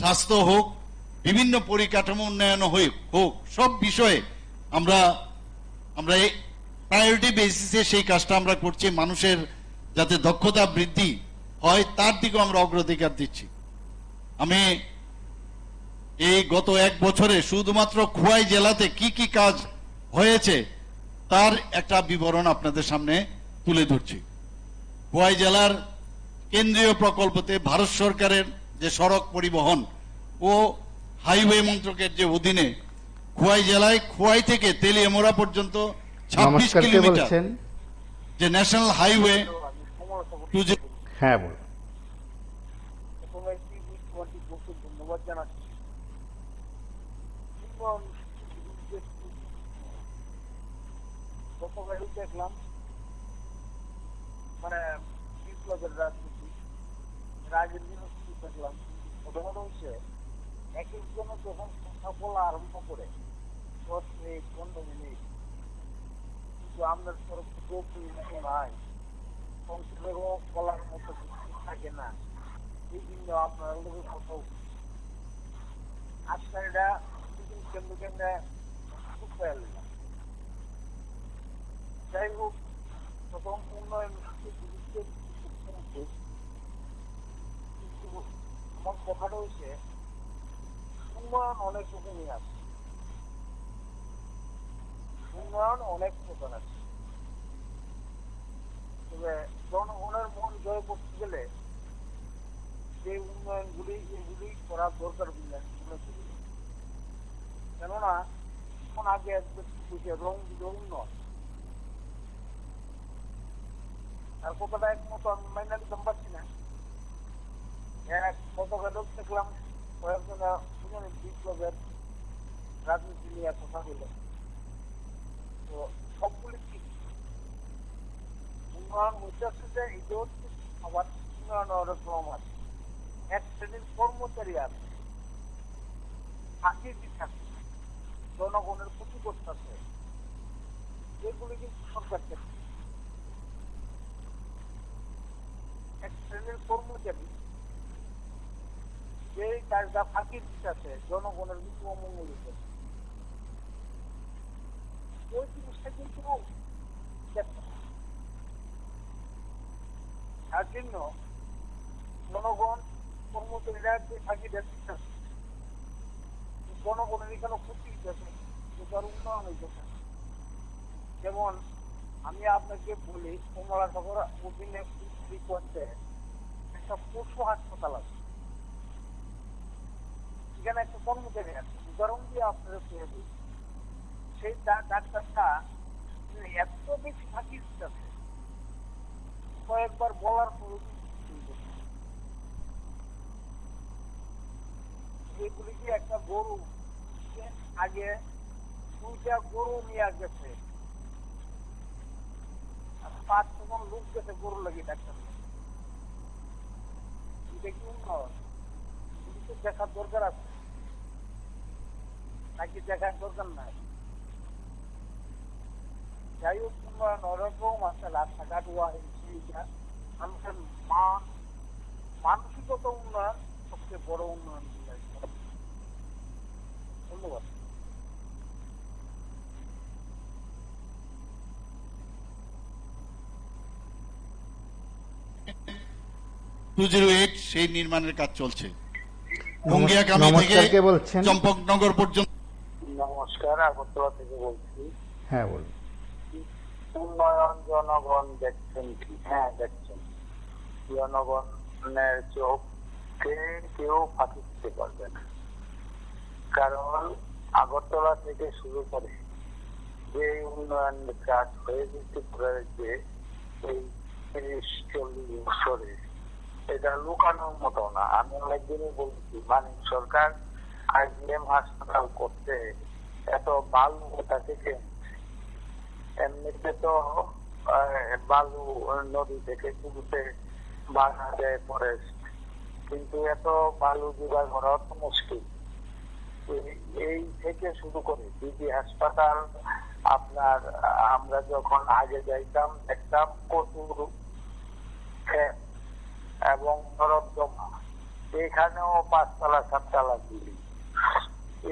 স্বাস্থ্য হোক, বিভিন্ন পরিকাঠামো উন্নয়ন হোক, সব বিষয়ে আমরা এই প্রায়োরিটি বেসিসে সেই কাজটা আমরা করছি। মানুষের যাতে দক্ষতা বৃদ্ধি হয় তার দিকেও আমরা অগ্রাধিকার দিচ্ছি। আমি এই গত 1 বছরে শুধুমাত্র খোয়াই জেলাতে কি কি কাজ হয়েছে তার একটা বিবরণ আপনাদের সামনে তুলে ধরছি। খোয়াই জেলার কেন্দ্রীয় প্রকল্পতে ভারত সরকারের যে সড়ক পরিবহন ও হাইওয়ে মন্ত্রকের যে অধীনে খোয়াই জেলায় খোয়াই থেকে তেলিয়ামোড়া পর্যন্ত 26 কিলোমিটার যে ন্যাশনাল হাইওয়ে হ্যাঁ বলুন। ধন্যবাদ জানাচ্ছি। গতকালই দেখলাম মানে বিপ্লবের রাজনীতি দেখলাম। প্রথমত হচ্ছে এক একজনের যখন কথা বলা আরম্ভ করে 10 মিনিট 15 মিনিট, কিন্তু আপনার তরফ থেকে নাই, সংসদেরও বলার মতো থাকে না। এই জন্য আপনার লোকের কোথাও আজকাল এটা কেন্দ্র কেন্দ্রে না। যাই হোক, প্রথম উন্নয়ন আমার কথাটা হচ্ছে উন্নয়ন অনেক রকমই আছে, উন্নয়ন অনেক প্রকার আছে। তবে জনগণের মন জয় করতে গেলে যে উন্নয়নগুলি এগুলি করার দরকার বলে মনে করি। কেননা এখন আগে রং দিল উন্নয়ন, আর কথাটা একমতো আমি মাইনা দিতাম পারছি না। গতকালও দেখলাম কয়েকজন বিপ্লবের রাজনীতি নিয়ে কথা বলে। তো সবগুলি ঠিক উন্নয়ন হচ্ছে, এটা হচ্ছে আবার উন্নয়নের ক্রম আছে। এক শ্রেণীর কর্মচারী আছে, ফাঁকি দিচ্ছে, জনগণের ক্ষতি করতেছে, এগুলি কিন্তু সরকার ক্ষেত্রে। এক শ্রেণীর কর্মচারী যে কাজটা ফাঁকি দিচ্ছে, জনগণের কিন্তু অমঙ্গল হচ্ছে, ওই জিনিসটা কিন্তু তার জন্য জনগণ কর্মচারীরা যে ফাঁকি দিচ্ছে, জনগণের এখানে ক্ষতি হইতেছে, তার উন্নয়ন হইতেছে। যেমন আমি আপনাকে বলি, কমলা সাগর অধীনে একটা পশু হাসপাতাল আছে, এখানে একটা কর্মচারী আছে। উদাহরণ দিয়ে আপনারা পেয়ে দিই, সেই ডাক্তারটা এত বেশি ফাঁকি দিচ্ছে, কয়েকবার বলার পর এগুলি কি একটা গরু আগে 2টা গরু নিয়ে গেছে, 5-6 লোক গেছে গরু লাগে ডাক্তার। এটা কি উন্নয়ন? দেখার দরকার আছে নাকি দেখার দরকার নাই? যাই হোক, উন্নয়ন ওরকম আছে, রাস্তাঘাট মানুষের মানসিকত উন্নয়ন সবচেয়ে বড় উন্নয়ন। ধন্যবাদ। 208 সেই নির্মাণের কাজ চলছে। ভঙ্গিয়াকামি থেকে চম্পকনগর পর্যন্ত। নমস্কার, আগরতলা থেকে বলছি। হ্যাঁ বলুন। উন্নয়ন জনগণ দেখছেন কি? হ্যাঁ দেখছেন। জনগণের চোখকে কেউ ফাঁকি দিতে পারবে না, কারণ আগরতলা থেকে শুরু করে যে উন্নয়ন কাজ হয়ে যেতে যে এই 30-40 বছরে, এটা লুকানোর মতো না। আমি অনেকদিনই বলছি, মানে সরকার IGM হাসপাতাল করতে এত বালু কোথা থেকে? এমনিতে তো বালু নদী থেকে তুলতে বাধা দেয় ফরেস্ট, কিন্তু এত বালু জোগাড় করা অত মুশকিল। এই থেকে শুরু করে বিজি হাসপাতাল, আপনার আমরা যখন আগে যাইতাম দেখতাম কচুর ক্ষেত এবং নরদমা, এখানেও 5তলা 7তলা বিল্ডিং।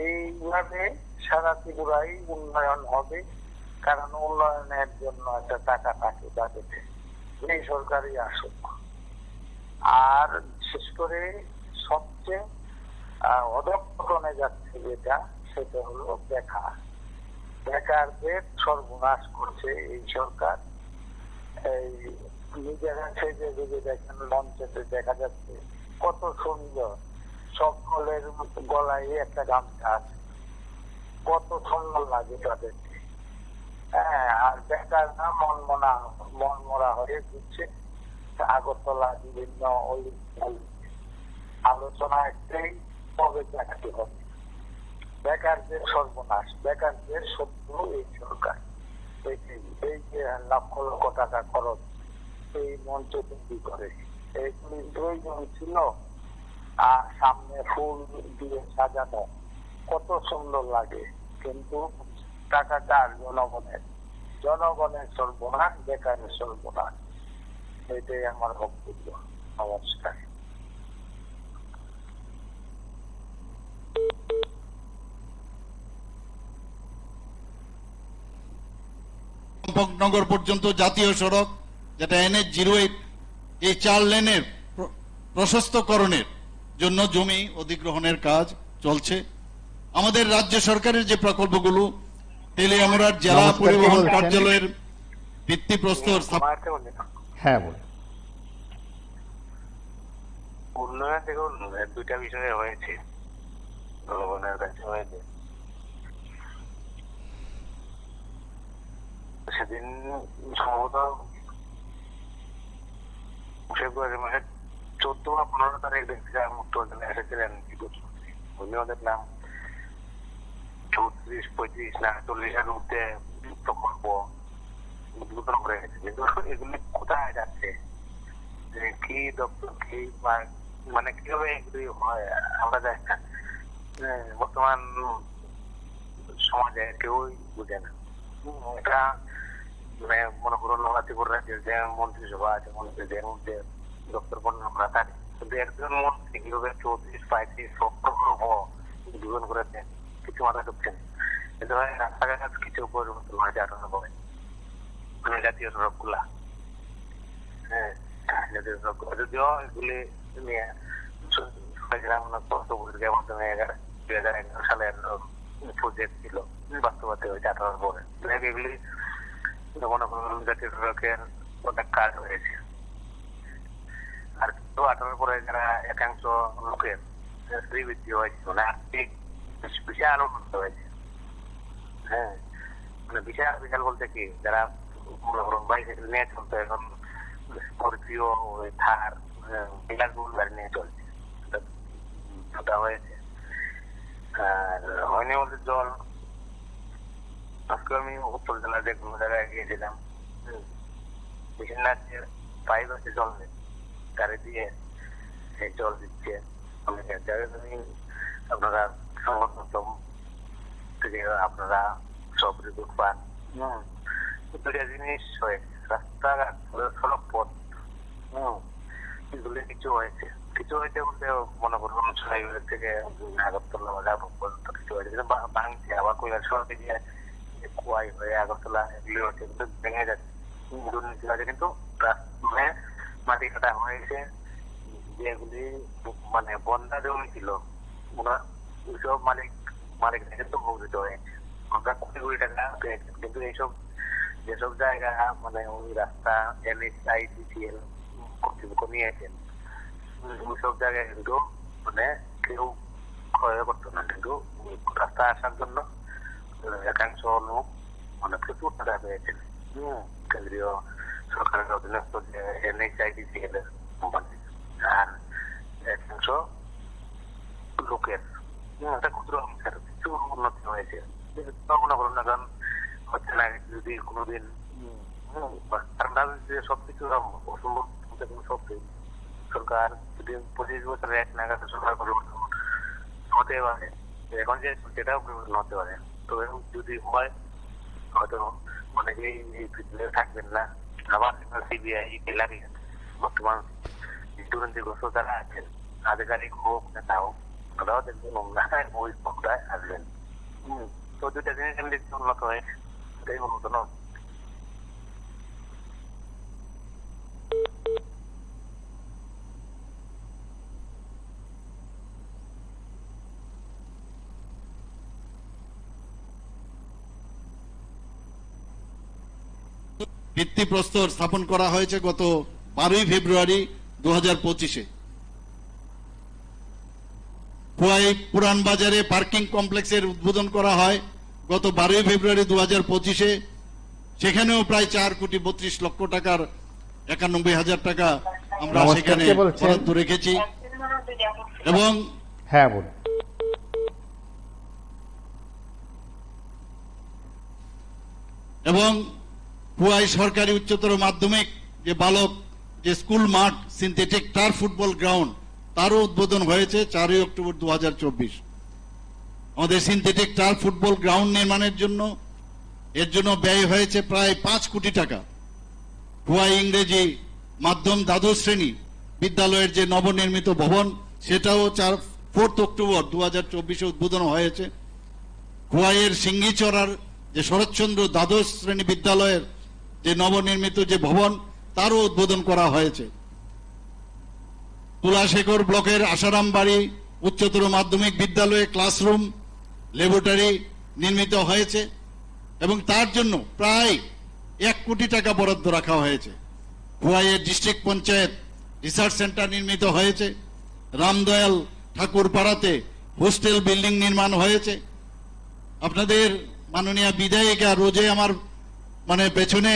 এইভাবে সারা ত্রিপুরাই উন্নয়ন হবে, কারণ উন্নয়নের জন্য একটা টাকা থাকে বাজেটে, এই সরকারই আসুক। আর বিশেষ করে সবচেয়ে অধঃপতনে যাচ্ছে যেটা, সেটা হলো বেকারদের সর্বনাশ করছে এই সরকার। এই নিজেরা সেজে যদি দেখেন, লঞ্চেতে দেখা যাচ্ছে কত সুন্দর, সকলের গলায় একটা গামছা আছে, কত সুন্দর লাগে তাদেরকে। হ্যাঁ, আর বেকার না মনমরা হয়ে ঘুরছে আগরতলা বিভিন্ন আলোচনা একটাই, কবে চাকরি হবে। বেকারদের সর্বনাশ, বেকারদের শত্রু এই সরকার। এই যে লক্ষ লক্ষ টাকা খরচ এই মঞ্চ তৈরি করে, এইগুলি প্রয়োজন ছিল। আর সামনে ফুল দিয়ে সাজানো কত সুন্দর লাগে, কিন্তু টাকাটা জনগণের সর্বনাশ, বেকারের সর্বনাশ। এটাই আমার বক্তব্য। নমস্কার। চম্পকনগর পর্যন্ত জাতীয় সড়ক, যেটা NH-08, এই 4 লেনের প্রশস্তকরণের জন্য জমি অধিগ্রহণের কাজ চলছে। আমাদের রাজ্য সরকারের যে প্রকল্পগুলো, তেলিয়ামুড়ার জেলা নমস্কার, পরিবহন কে বলছেন? কার্যালয়ের ভিত্তিপ্রস্তর হ্যাঁ বলুন। উন্নয়ন দেখুন, দুইটা বিষয়ে হয়েছে, জনগণের কাছে হয়েছে। সেদিন সম্ভবত ফেব্রুয়ারি মাসের 14 বা 15 তারিখ দেখছিলাম, উত্তরজনে এসেছিলেন। উনিও দেখলাম 34, 35 না 40-এর মধ্যে প্রকল্প উদ্বোধন করে গেছে। কিন্তু এগুলি কোথায় যাচ্ছে, কি দপ্তর, কি মানে কিভাবে এগুলি হয় আমরা জানি না। বর্তমান সমাজে কেউই বুঝে না। এটা মানে মনে করুন ত্রিপুরা রাজ্যের যে মন্ত্রিসভা আছে, মন্ত্রীদের মধ্যে দপ্তর আমরা থাকি, কিন্তু একজন মন্ত্রী কিভাবে 34-35 প্রকল্প উদ্বোধন করেছে কিছু মাথা ঢুকছে না। কিন্তু রাস্তাঘাট কিছু পরিবর্তন হয়েছে 18 পরে, মানে জাতীয় সড়ক গুলা। হ্যাঁ, জাতীয় সড়ক যদিও এগুলি নিয়ে মাধ্যমে 2011 সালের প্রজেক্ট ছিল, বাস্তবায়িত হয়েছে 18 পরে। এগুলি মনে করুন জাতীয় সড়কের অনেক কাজ হয়েছে। আর 18 পরে যারা একাংশ লোকের শ্রীবৃদ্ধি হয়েছে, মানে আর্থিক বিশাল উন্নত হয়েছে। হ্যাঁ, মানে বিশাল বলতে কি, যারা মনে করুন বাইসাইকেল নিয়ে চলতো, এখন স্করপিও, থার, বিলাসবহুল গাড়ি নিয়ে চলছে, ওটা হয়েছে। আর হয়নি বলতে জল, আজকে আমি উত্তর জেলার যে কোনো জায়গায় গিয়েছিলাম, বিভিন্ন পাইপ আছে, জল নেই, গাড়ি দিয়ে জল দিচ্ছে। আপনারা সংগঠন থেকে আপনারা সব রিপোর্ট পান। দুটা জিনিস হয়েছে, রাস্তাঘাট, সড়ক পথ, এগুলি কিছু হয়েছে বলতে মনে করুন ছড়াইগুলোর থেকে আগরতলা পর্যন্ত কিছু হয়েছে, কিন্তু ভাঙছে। আবার কৈলাসহর থেকে কুয়াই হয়ে আগরতলা এগুলি হচ্ছে, কিন্তু ভেঙে যাচ্ছে, দুর্নীতি হয়েছে। কিন্তু মানে মাটি কাটা হয়েছে, যেগুলি মানে বন্যা জমি ছিল, ওনার ওইসব মালিক কিন্তু উপকৃত হয়েছে। আমরা কোটি টাকা পেয়েছি, কিন্তু এইসব যেসব জায়গা মানে ওই রাস্তা NHICCL কর্তৃপক্ষ নিয়েছেন, ওইসব জায়গায় কিন্তু মানে কেউ ক্ষয় করতো না, কিন্তু রাস্তা আসার জন্য একাংশ লোক মানে প্রচুর টাকা পেয়েছেন। কেন্দ্রীয় সরকারের অধীনস্থ যে NHIDCL এর কোম্পানি, আর একাংশ লোকের একটা ক্ষুদ্র অংশের কিছু উন্নতি হয়েছে। মনে করুন না, কারণ হচ্ছে না যদি কোনোদিন রাজনীতিতে সবকিছু অসম্ভব সবকিছু সরকার যদি 25 বছরে এক নাগাদ সরকার পরিবর্তন হতে পারে, এখন যে সেটাও পরিবর্তন হতে পারে। তো যদি হয় হয়তো অনেকেই এই পৃথিবীতে থাকবেন না, আবার CBI লাগে বর্তমান দুর্নীতিগ্রস্ত যারা আছেন, আধিকারিক হোক নেতা হোক, ওরাও দেখবেন ওই পক্ষটায় আসবেন। তো দুইটা জিনিস এমনি উন্নত হয়েছে, এটাই উন্নত নয়। ভিত্তিপ্রস্তর স্থাপন করা হয়েছে গত 12ই ফেব্রুয়ারি 2025-এ। খোয়াই পুরান বাজারে পার্কিং কমপ্লেক্সের উদ্বোধন করা হয় গত 12ই ফেব্রুয়ারি 2025-এ। সেখানেও প্রায় 4,32,00,000 টাকার 91,000 টাকা আমরা নমস্কার, সেখানে কে বলছেন? বরাদ্দ রেখেছি। এবং হ্যাঁ বলুন। এবং খোয়াই সরকারি উচ্চতর মাধ্যমিক যে বালক যে স্কুল মাঠ সিনথেটিক টার্ফ ফুটবল গ্রাউন্ড, তারও উদ্বোধন হয়েছে 4ই অক্টোবর 2024। আমাদের সিনথেটিক টার্ফ ফুটবল গ্রাউন্ড নির্মাণের জন্য এর জন্য ব্যয় হয়েছে প্রায় 5 কোটি টাকা। খোয়াই ইংরেজি মাধ্যম দ্বাদশ শ্রেণী বিদ্যালয়ের যে নবনির্মিত ভবন, সেটাও 4 অক্টোবর 2024-এ উদ্বোধন হয়েছে। খোয়াইয়ের সিঙ্গিচড়ার যে শরৎচন্দ্র দ্বাদশ শ্রেণী বিদ্যালয়ের যে নবনির্মিত যে ভবন, তারও উদ্বোধন করা হয়েছে। তুলাশেখর ব্লকের আশারাম বাড়ি উচ্চতর মাধ্যমিক বিদ্যালয়ে ক্লাসরুম ল্যাবরেটরি নির্মিত হয়েছে এবং তার জন্য প্রায় 1 কোটি টাকা বরাদ্দ রাখা হয়েছে। খোয়াইয়ের ডিস্ট্রিক্ট পঞ্চায়েত রিসার্চ সেন্টার নির্মিত হয়েছে। রামদয়াল ঠাকুর পাড়াতে হোস্টেল বিল্ডিং নির্মাণ হয়েছে। আপনাদের মাননীয় বিধায়িকা রোজে আমার পেছনে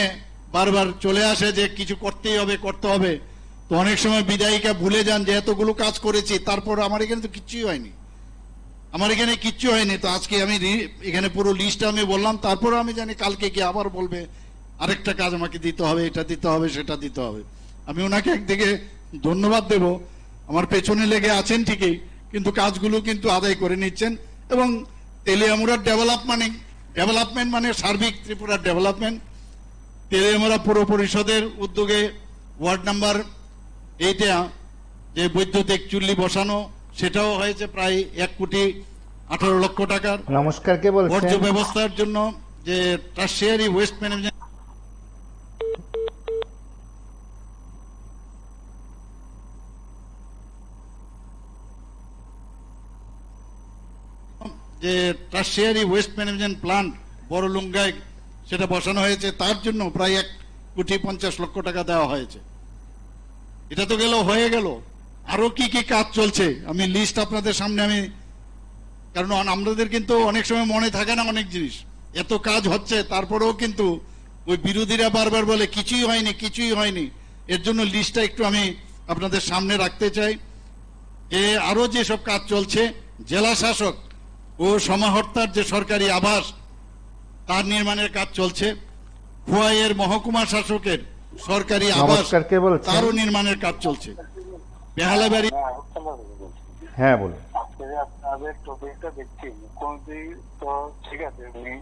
বারবার চলে আসে যে কিছু করতেই হবে, করতে হবে। তো অনেক সময় বিধায়িকা ভুলে যান যে এতগুলো কাজ করেছি, তারপর আমার এখানে তো কিচ্ছুই হয়নি, তো আজকে আমি এখানে পুরো লিস্ট আমি বললাম, তারপর আমি জানি কালকে কি আবার বলবে আরেকটা কাজ আমাকে দিতে হবে, এটা দিতে হবে, সেটা দিতে হবে। আমি ওনাকে একদিকে ধন্যবাদ দেব, আমার পেছনে লেগে আছেন ঠিকই, কিন্তু কাজগুলো কিন্তু আদায় করে নিচ্ছেন। এবং তেলিয়ামুড়ার ডেভেলপমেন্ট মানে সার্বিক ত্রিপুরার ডেভেলপমেন্ট। তেলিয়ামুড়া পৌর পরিষদের উদ্যোগে ওয়ার্ড নাম্বার 8-এ যে বৈদ্যুতিক চুল্লি বসানো, সেটাও হয়েছে প্রায় 1,18,00,000 টাকার। নমস্কার, কে বলছেন? বর্জ্য ব্যবস্থার জন্য যে টার্সিয়ারি ওয়েস্ট ম্যানেজমেন্ট প্লান্ট বড়লুঙ্গায় সেটা বসানো হয়েছে, তার জন্য প্রায় 1,50,00,000 টাকা দেওয়া হয়েছে। এটা তো হয়ে গেল। আরো কি কি কাজ চলছে আমি লিস্ট আপনাদের সামনে কারণ আমাদের কিন্তু অনেক সময় মনে থাকে না অনেক জিনিস, এত কাজ হচ্ছে তারপরেও কিন্তু ওই বিরোধীরা বারবার বলে কিছুই হয়নি। এর জন্য লিস্টটা একটু আমি আপনাদের সামনে রাখতে চাই। আরো যেসব কাজ চলছে, জেলা শাসক ও সমাহর্তার যে সরকারি আবাস, তার নির্মাণের কাজ চলছে। খোয়াইয়ের মহকুমা শাসকের সরকারি আবাস, তারও নির্মাণের কাজ চলছে। বেহালাবাড়ি। হ্যাঁ বলুন। আপনাদের টপিকটা দেখছি, মুখ্যমন্ত্রী তো ঠিক আছে, উনি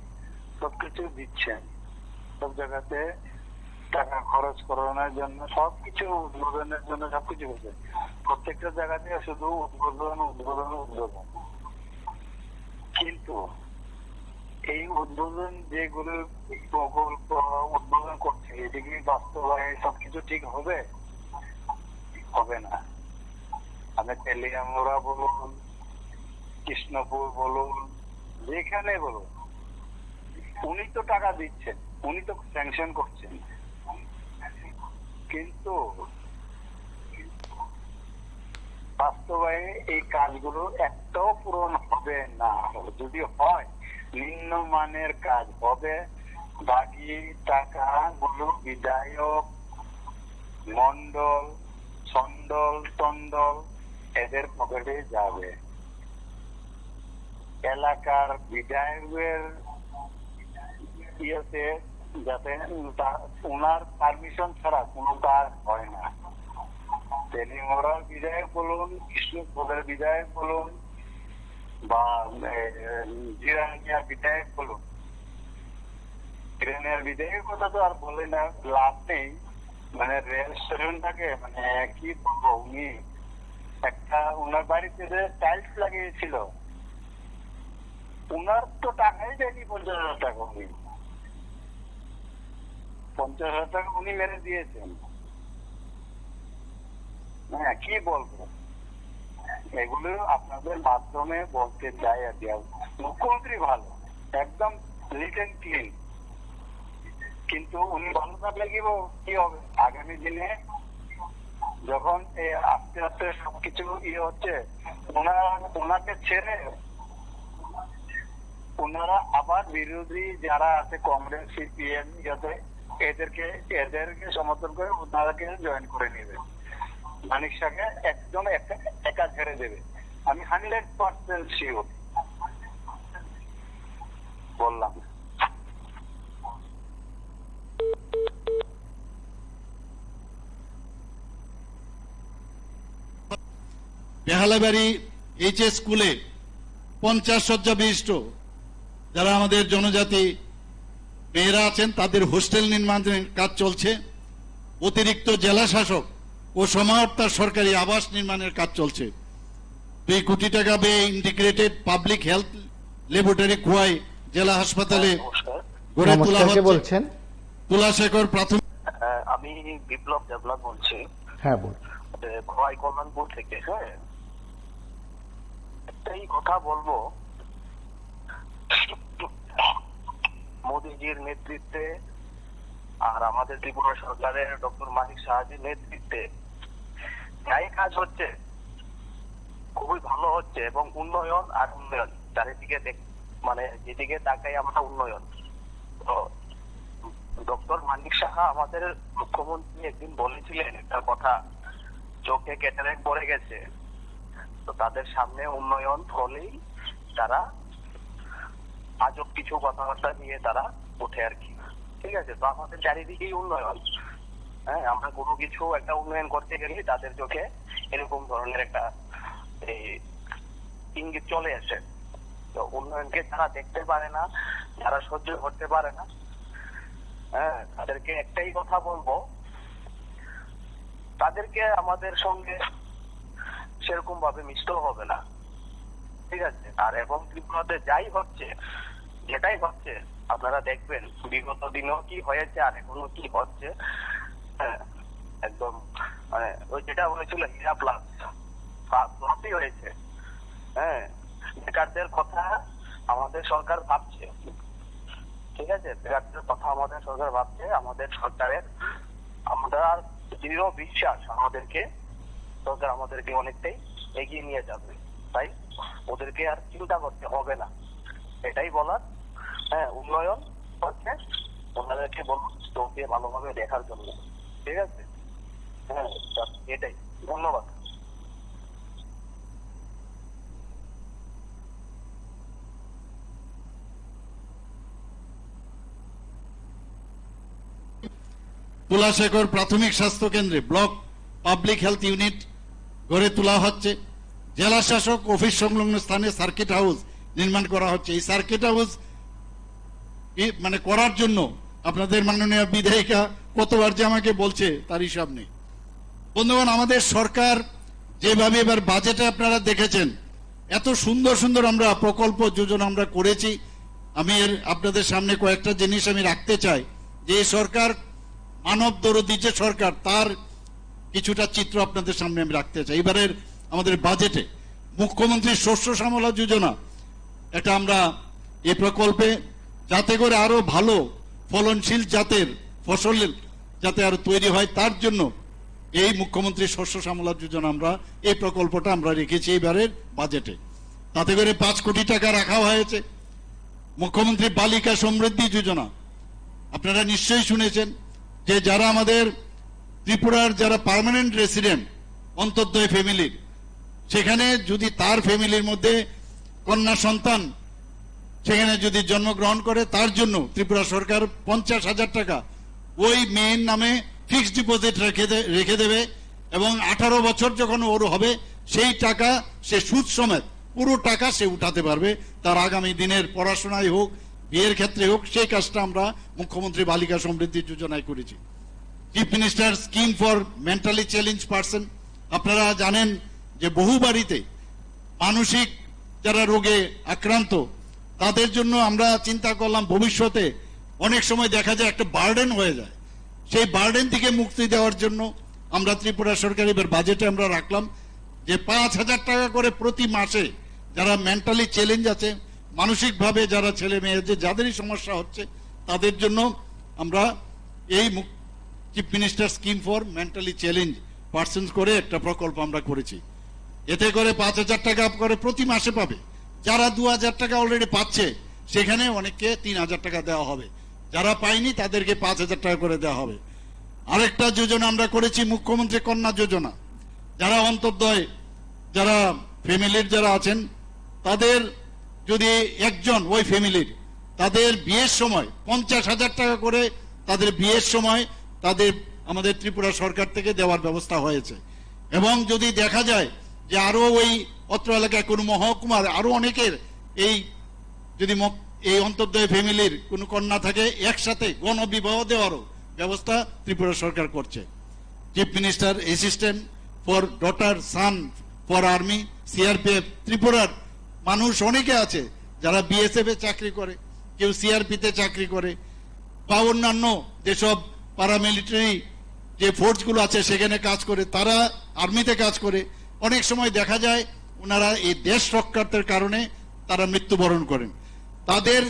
সবকিছু দিচ্ছেন, সব জায়গাতে টাকা খরচ করানোর জন্য, সবকিছু উদ্বোধনের জন্য সবকিছু করছে। প্রত্যেকটা জায়গা থেকে শুধু উদ্বোধন। কিন্তু এই উদ্বোধন যেগুলো প্রকল্প উদ্বোধন করছে, এটি কি বাস্তবায়ন সবকিছু ঠিক হবে? হবে না। আমি তেলিয়ামুড়া বলুন, কৃষ্ণপুর বলুন, যেখানে বলুন, উনি তো টাকা দিচ্ছেন, উনি তো স্যাংশন করছেন, কিন্তু বাস্তবায়নে এই কাজগুলো একটাও পূরণ যদি হয় নিম্নমানের কাজ হবে, বাকি টাকাগুলো বিধায়ক মন্ডল, সন্ডল, টন্ডল এদের পকেটে যাবে। এলাকার বিধায়কের ইয়েতে যাতে ওনার পারমিশন ছাড়া কোনো কাজ হয় না। তেলিমরার বিধায়ক বলুন, কৃষ্ণপুরের বিধায়ক বলুন, বা জিরানিয়া বিধায়ক বলুন, ট্রেনের বিধায়ক কথা তো আর বলে না, লাভ নেই। মানে রেল স্টেশনটাকে মানে কি বলবো, উনি একটা ওনার বাড়িতে যে টাইলস লাগিয়েছিল, ওনার তো টাকাই দেয়নি 50,000 টাকা। উনি 50,000 টাকা উনি মেরে দিয়েছেন। হ্যাঁ, কি বলবো, এগুলো আপনাদের মাধ্যমে বলতে চাই আর কি। মুখ্যমন্ত্রী ভালো, একদম নিট এন্ড ক্লিন, কিন্তু উনি ভালো থাকলে কি হবে আগামী দিনে যখন আস্তে আস্তে সবকিছু হচ্ছে, ওনাকে ছেড়ে ওনারা আবার বিরোধী যারা আছে কংগ্রেস, সিপিএম, এদেরকে সমর্থন করে ওনারাকে জয়েন করে নেবে। মানিক শাহকে একদম একা ছেড়ে দেবে, আমি 100% শিওর বললাম। বেহালাবাড়ি এইচএস স্কুলে 50 শয্যা বিশিষ্ট যারা আমাদের জনজাতি মেয়েরা আছেন তাদের হোস্টেল নির্মাণের কাজ চলছে। অতিরিক্ত জেলা শাসক ও সমাহর্তার সরকারি আবাস নির্মাণের কাজ চলছে। 2 কোটি টাকা ব্যয়ে integrated public health laboratory Khowai জেলা হাসপাতালে গড়ে তোলা নমস্কার, কে হচ্ছে। বলছেন? তুলাশেখর প্রাথমিক। আমি বিপ্লব দেবলা বলছি, হ্যাঁ বল। খোয়াই কল্যাণপুর থেকে। হ্যাঁ, একটাই কথা বলবো, মোদীজির নেতৃত্বে আর আমাদের ত্রিপুরা সরকারের ডক্টর মানিক সাহাজির নেতৃত্বে যাই কাজ হচ্ছে খুবই ভালো হচ্ছে, এবং উন্নয়ন আর উন্নয়ন চারিদিকে মানে যেদিকে তাকাই আমরা উন্নয়ন। তো ডক্টর মানিক সাহা আমাদের মুখ্যমন্ত্রী একদিন বলেছিলেন একটা কথা, চোখে ক্যাটারাক্ট পড়ে গেছে, তো তাদের সামনে উন্নয়ন হলেই তারা আজব কিছু কথাবার্তা নিয়ে তারা ওঠে আর কি। ঠিক আছে, তো আমাদের চারিদিকেই উন্নয়ন। হ্যাঁ, আমরা কোনো কিছু একটা উন্নয়ন করতে গেলে তাদের চোখে এরকম ধরনের একটা ইঙ্গিত চলে আসে। তো উন্নয়নকে যারা দেখতে পারে না, যারা সহ্য করতে পারে না, হ্যাঁ, তাদেরকে একটাই কথা বলবো, তাদেরকে আমাদের সঙ্গে সেরকম ভাবে মিশতে হবে না। ঠিক আছে, আর এবং ত্রিপুরাতে যাই হচ্ছে, যেটাই হচ্ছে আপনারা দেখবেন বিগত দিনেও কি হয়েছে আর এখনো কি হচ্ছে। হ্যাঁ, একদম মানে ওই যেটা হয়েছিল হীরা প্লাসই হয়েছে। হ্যাঁ, বেকারদের কথা আমাদের সরকার ভাবছে। ঠিক আছে, বেকারদের কথা আমাদের সরকার ভাবছে। আমাদের সরকারের আমরা দৃঢ় বিশ্বাস আমাদেরকে সরকার আমাদেরকে অনেকটাই এগিয়ে নিয়ে যাবে, তাই ওদেরকে আর চিন্তা করতে হবে না, এটাই বলার। হ্যাঁ, উন্নয়ন হচ্ছে, ওনাদেরকে বলুন চোখ দিয়ে ভালোভাবে দেখার জন্য। ঠিক আছে, হ্যাঁ, এটাই। ধন্যবাদ। তুলাশেখর প্রাথমিক স্বাস্থ্য কেন্দ্রে ব্লক পাবলিক হেলথ ইউনিট গড়ে তোলা হচ্ছে। জেলা শাসক অফিস সংলগ্ন স্থানে সার্কিট হাউস নির্মাণ করা হচ্ছে। এই সার্কিট হাউস মানে করার জন্য আপনাদের মাননীয় বিধায়িকা কতবার যে আমাকে বলছে তার হিসাব নেই। বন্ধুগণ, আমাদের সরকার যেভাবে এবার বাজেটে আপনারা দেখেছেন, এত সুন্দর সুন্দর আমরা প্রকল্প যোজনা আমরা করেছি। আমি আপনাদের সামনে কয়েকটা জিনিস আমি রাখতে চাই, যে এই সরকার মানব দরদী যে সরকার, তার কিছুটা চিত্র আপনাদের সামনে আমি রাখতে চাই। এবারের আমাদের বাজেটে মুখ্যমন্ত্রী শস্য শ্যামলা যোজনা, এটা আমরা এই প্রকল্পে যাতে করে আরো ভালো ফলনশীল জাতের ফসল যাতে আরো তৈরি হয়, তার জন্য এই মুখ্যমন্ত্রী শস্য শ্যামলা যোজনা আমরা এই প্রকল্পটা আমরা রেখেছি এবারের বাজেটে। তাতে করে 5 কোটি টাকা রাখা হয়েছে। মুখ্যমন্ত্রী বালিকা সমৃদ্ধি যোজনা আপনারা নিশ্চয়ই শুনেছেন, যে যারা আমাদের ত্রিপুরার যারা পার্মানেন্ট রেসিডেন্ট অন্তর্দয় ফ্যামিলির, সেখানে যদি তার ফ্যামিলির মধ্যে কন্যা সন্তান সেখানে যদি জন্মগ্রহণ করে, তার জন্য ত্রিপুরা সরকার 50,000 টাকা ওই মেয়ের নামে ফিক্সড ডিপোজিট রেখে দেবে, এবং 18 বছর যখন ওর হবে সেই টাকা সে সুদ সমেত পুরো টাকা সে উঠাতে পারবে, তার আগামী দিনের পড়াশোনায় হোক, বিয়ের ক্ষেত্রে হোক। সেই কাজটা আমরা মুখ্যমন্ত্রী বালিকা সমৃদ্ধি যোজনায় করেছি। Chief minister scheme for mentally challenge person, আপনারা জানেন যে বহু বাড়িতে মানসিক যারা রোগে আক্রান্ত, তাদের জন্য আমরা চিন্তা করলাম ভবিষ্যতে অনেক সময় দেখা যায় একটা বার্ডেন হয়ে যায়, সেই বার্ডেন থেকে মুক্তি দেওয়ার জন্য আমরা ত্রিপুরা সরকার এবার বাজেটে আমরা রাখলাম যে 5,000 টাকা করে প্রতি মাসে যারা মেন্টালি চ্যালেঞ্জ আছে, মানসিকভাবে যারা ছেলে মেয়েদের যাদেরই সমস্যা হচ্ছে, তাদের জন্য আমরা এই chief minister scheme for mentally challenge persons করে একটা প্রকল্প আমরা করেছি। এতে করে 5,000 টাকা করে প্রতি মাসে পাবে। যারা 2,000 টাকা অলরেডি পাচ্ছে, সেখানে অনেককে 3,000 টাকা দেওয়া হবে, যারা পায়নি তাদেরকে 5,000 টাকা করে দেওয়া হবে। আরেকটা যোজনা আমরা করেছি মুখ্যমন্ত্রী কন্যা যোজনা, যারা অন্তর্দয় যারা ফ্যামিলির যারা আছেন, তাদের যদি একজন ওই ফ্যামিলির তাদের বিয়ের সময় 50,000 টাকা করে তাদের বিয়ের সময় তাদের আমাদের ত্রিপুরা সরকার থেকে দেওয়ার ব্যবস্থা হয়েছে। এবং যদি দেখা যায় যে আরো ওই অত্র এলাকায় কোনো মহকুমার আরো অনেকের এই যদি এই অন্তর্দয় ফ্যামিলির কোনো কন্যা থাকে, একসাথে গণবিবাহ দেওয়ারও ব্যবস্থা ত্রিপুরা সরকার করছে। Chief minister assistant for daughter son for army CRPF, ত্রিপুরার মানুষ অনেকে আছে যারা বিএসএফ এ চাকরি করে, কেউ সিআরপিতে চাকরি করে, বা অন্যান্য যেসব প্যারামিলিটারি যে ফোর্সগুলো আছে সেখানে কাজ করে, তারা আর্মিতে কাজ করে। অনেক সময় দেখা যায় ওনারা এই দেশ রক্ষার্থের কারণে তারা মৃত্যুবরণ করেন। তাদের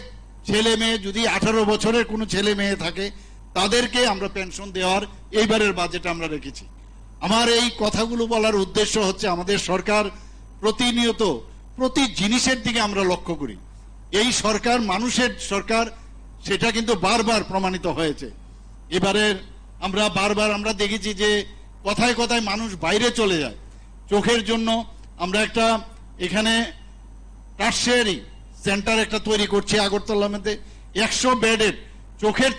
ছেলে মেয়ে যদি 18 বছরের কোনো ছেলে মেয়ে থাকে, তাদেরকে আমরা পেনশন দেওয়ার এইবারের বাজেট আমরা রেখেছি। আমার এই কথাগুলো বলার উদ্দেশ্য হচ্ছে, আমাদের সরকার প্রতিনিয়ত প্রতি জিনিসের দিকে আমরা লক্ষ্য করি। এই সরকার মানুষের সরকার, সেটা কিন্তু বারবার প্রমাণিত হয়েছে। এবারের আমরা বারবার আমরা দেখেছি যে কথায় কথায় মানুষ বাইরে চলে যায় চোখের জন্য। আমরা একটা এখানে টার্সিয়ারি সেন্টার একটা তৈরি করছি আগরতলার মধ্যে, 100 বেডের চোখের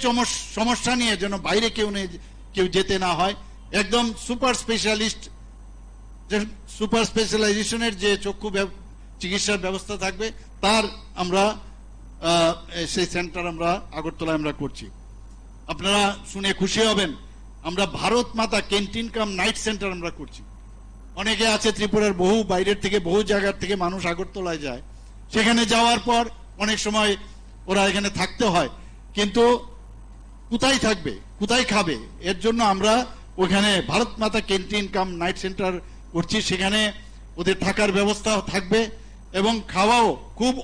সমস্যা নিয়ে যেন বাইরে কেউ যেতে না হয়। একদম সুপার স্পেশালাইজেশনের যে চক্ষু চিকিৎসার ব্যবস্থা থাকবে, তার আমরা সেই সেন্টার আমরা আগরতলায় আমরা করছি। আপনারা শুনে খুশি হবেন, আমরা ভারত মাতা ক্যান্টিন কাম নাইট সেন্টার আমরা করছি। অনেকে আছে ত্রিপুরার বহু বাইরের থেকে বহু জায়গার থেকে মানুষ আগরতলায় যায়, সেখানে যাওয়ার পর অনেক সময় ওরা এখানে থাকতে হয়, কিন্তু কোথায় থাকবে, কোথায় খাবে, এর জন্য আমরা ওখানে ভারত মাতা ক্যান্টিন কাম নাইট সেন্টার করছি। সেখানে ওদের থাকার ব্যবস্থা থাকবে এবং খাওয়াও খুব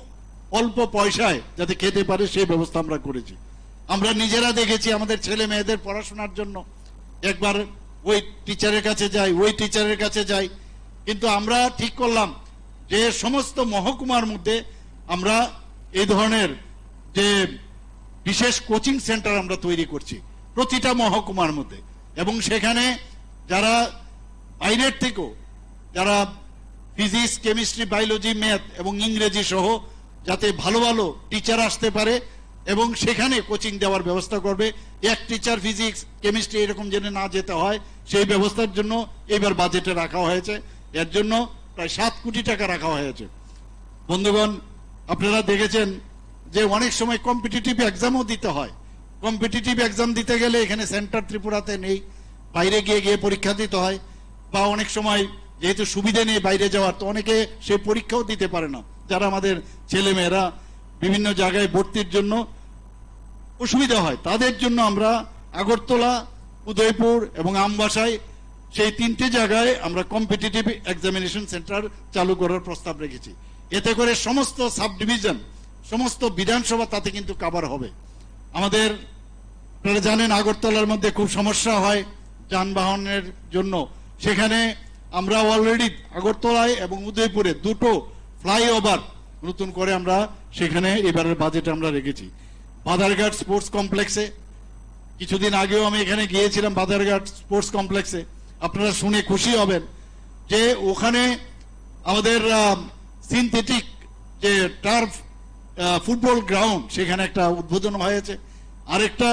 অল্প পয়সায় যাতে খেতে পারে সেই ব্যবস্থা আমরা করেছি। আমরা নিজেরা দেখেছি আমাদের ছেলে মেয়েদের পড়াশোনার জন্য একবার ওই টিচারের কাছে যাই, কিন্তু আমরা ঠিক করলাম যে সমস্ত মহকুমার মধ্যে আমরা এই ধরনের যে বিশেষ কোচিং সেন্টার আমরা তৈরি করছি প্রতিটা মহকুমার মধ্যে, এবং সেখানে যারা বাইরের থেকেও যারা ফিজিক্স, কেমিস্ট্রি, বায়োলজি, ম্যাথ এবং ইংরেজি সহ যাতে ভালো ভালো টিচার আসতে পারে এবং সেখানে কোচিং দেওয়ার ব্যবস্থা করবে। এক টিচার ফিজিক্স, কেমিস্ট্রি এরকম যেন না যেতে হয়, সেই ব্যবস্থার জন্য এবার বাজেটে রাখা হয়েছে। এর জন্য প্রায় 7 কোটি টাকা রাখা হয়েছে। বন্ধুগণ, আপনারা দেখেছেন যে অনেক সময় কম্পিটিটিভ এক্সামও দিতে হয়। কম্পিটিটিভ এক্সাম দিতে গেলে এখানে সেন্টার ত্রিপুরাতে নেই, বাইরে গিয়ে পরীক্ষা দিতে হয়, বা অনেক সময় যেহেতু সুবিধা নেই বাইরে যাওয়ার, তো অনেকে সেই পরীক্ষাও দিতে পারে না। যারা আমাদের ছেলে মেয়েরা বিভিন্ন জায়গায় ভর্তির জন্য অসুবিধা হয়, তাদের জন্য আমরা আগরতলা, উদয়পুর এবং আমবাসায় সেই 3টে জায়গায় আমরা কম্পিটিটিভ এক্সামিনেশন সেন্টার চালু করার প্রস্তাব রেখেছি। এতে করে সমস্ত সাব ডিভিশন, সমস্ত বিধানসভা তাতে কিন্তু কভার হবে। আমাদের আপনারা জানেন আগরতলার মধ্যে খুব সমস্যা হয় যানবাহনের জন্য, সেখানে আমরা অলরেডি আগরতলায় এবং উদয়পুরে 2টো ফ্লাইওভার নতুন করে আমরা সেখানে এবারের বাজেটে আমরা রেখেছি। বাধারঘাট স্পোর্টস কমপ্লেক্সে কিছুদিন আগেও আমি এখানে গিয়েছিলাম, বাধারঘাট স্পোর্টস কমপ্লেক্সে, আপনারা শুনে খুশি হবেন যে ওখানে আমাদের সিনথেটিক যে টার্ফ ফুটবল গ্রাউন্ড সেখানে একটা উদ্বোধন হয়েছে, আরেকটা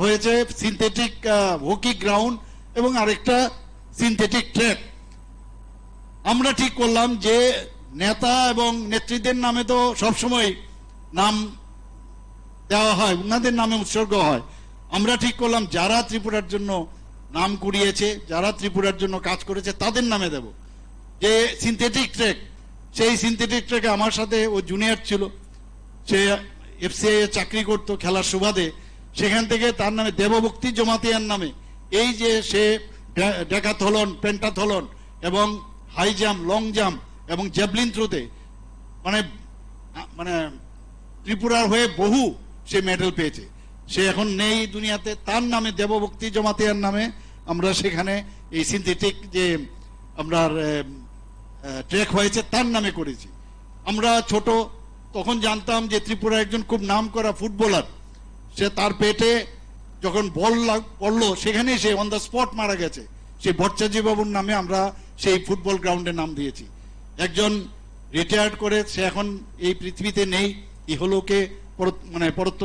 হয়েছে সিনথেটিক হকি গ্রাউন্ড এবং আরেকটা সিনথেটিক ট্র্যাক। আমরা ঠিক করলাম যে নেতা এবং নেত্রীদের নামে তো সবসময় নাম দেওয়া হয়, উনাদের নামে উৎসর্গ হয়। আমরা ঠিক করলাম যারা ত্রিপুরার জন্য নাম কুড়িয়েছে, যারা ত্রিপুরার জন্য কাজ করেছে তাদের নামে দেব। যে সিনথেটিক ট্র্যাক, সেই সিনথেটিক ট্র্যাকে আমার সাথে ও জুনিয়র ছিল, সে এফসিআই এ চাকরি করতো খেলার সুবাদে, সেখান থেকে তার নামে দেবভক্তি জমাতিয়ার নামে এই যে সে ডেকাথলন, পেন্টাথলন এবং হাই জাম্প, লং জাম্প এবং জ্যাভলিন থ্রোতে মানে মানে ত্রিপুরার হয়ে বহু সে মেডেল পেয়েছে। সে এখন নেই দুনিয়াতে, তার নামে দেবভক্তি জমাতিয়ার নামে আমরা সেখানে এই সিনথেটিক যে আমরা ট্র্যাক হয়েছে তার নামে করেছি। আমরা ছোট তখন জানতাম যে ত্রিপুরা একজন খুব নাম করা ফুটবলার, সে তার পেটে যখন বল পড়লো সেখানেই সে অন দ্য স্পট মারা গেছে। সেই ভট্টাচার্য বাবুর নামে আমরা সেই ফুটবল গ্রাউন্ডের নাম দিয়েছি। একজন রিটায়ার্ড করে সে এখন এই পৃথিবীতে নেই, ইহলোকে মানে পরত্ব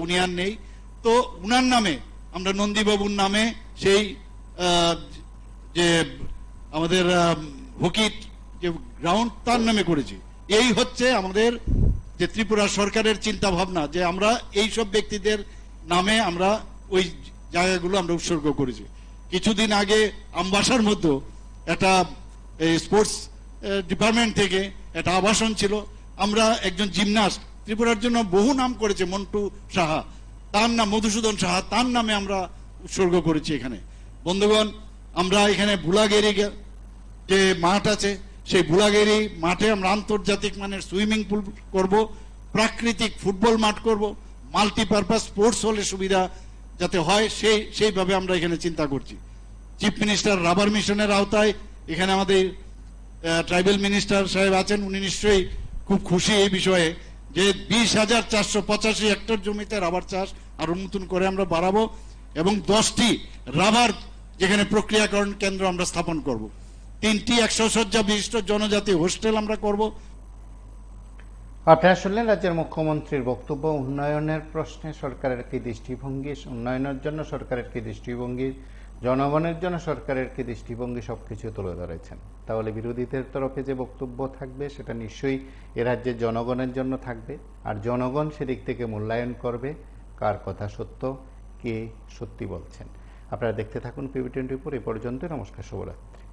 উনি আর নেই, তো উনার নামে আমরা নন্দীবাবুর নামে সেই যে আমাদের হকি যে গ্রাউন্ড তার নামে করেছি। এই হচ্ছে আমাদের যে ত্রিপুরা সরকারের চিন্তা ভাবনা, যে আমরা এই সব ব্যক্তিদের নামে আমরা ওই জায়গাগুলো আমরা উৎসর্গ করেছি। কিছুদিন আগে আমবাসার মধ্যে একটা স্পোর্টস ডিপার্টমেন্ট থেকে একটা আবাসন ছিল, আমরা একজন জিমনাস্ট ত্রিপুরার জন্য বহু নাম করেছে মন্টু সাহা, তার নাম মধুসূদন সাহা, তার নামে আমরা উৎসর্গ করেছি এখানে। বন্ধুগণ, আমরা এখানে ভুলাগেরি যে মাঠ আছে, সেই ভুলাগেরি মাঠে আমরা আন্তর্জাতিক মানের সুইমিং পুল করব, প্রাকৃতিক ফুটবল মাঠ করব, মাল্টিপারপাস স্পোর্টস হলে সুবিধা যাতে হয় সেইভাবে আমরা এখানে চিন্তা করছি। চিফ মিনিস্টার রাবার মিশনের আওতায় এখানে আমাদের ট্রাইবেল মিনিস্টার সাহেব আছেন, উনি নিশ্চয়ই খুব খুশি এই বিষয়ে যে 20,485 হেক্টর জমিতে রাবার চাষ আরো নতুন করে আমরা বাড়াবো এবং 10টি রাবার যেখানে প্রক্রিয়াকরণ কেন্দ্র আমরা স্থাপন করব, 3টি 100 শয্যা বিশিষ্ট জনজাতি হোস্টেল আমরা করব। আপনারা শুনলেন রাজ্যের মুখ্যমন্ত্রীর বক্তব্য। উন্নয়নের প্রশ্নে সরকারের কি দৃষ্টিভঙ্গি, উন্নয়নের জন্য সরকারের কি দৃষ্টিভঙ্গি, জনগণের জন্য সরকারের কি দৃষ্টিভঙ্গি, সবকিছু তুলে ধরেছেন। তাহলে বিরোধীদের তরফে যে বক্তব্য থাকবে সেটা নিশ্চয়ই এ রাজ্যের জনগণের জন্য থাকবে, আর জনগণ সেদিক থেকে মূল্যায়ন করবে কার কথা সত্য, কে সত্যি বলছেন। আপনারা দেখতে থাকুন PB24। এ পর্যন্ত নমস্কার, শুভরাত্রি।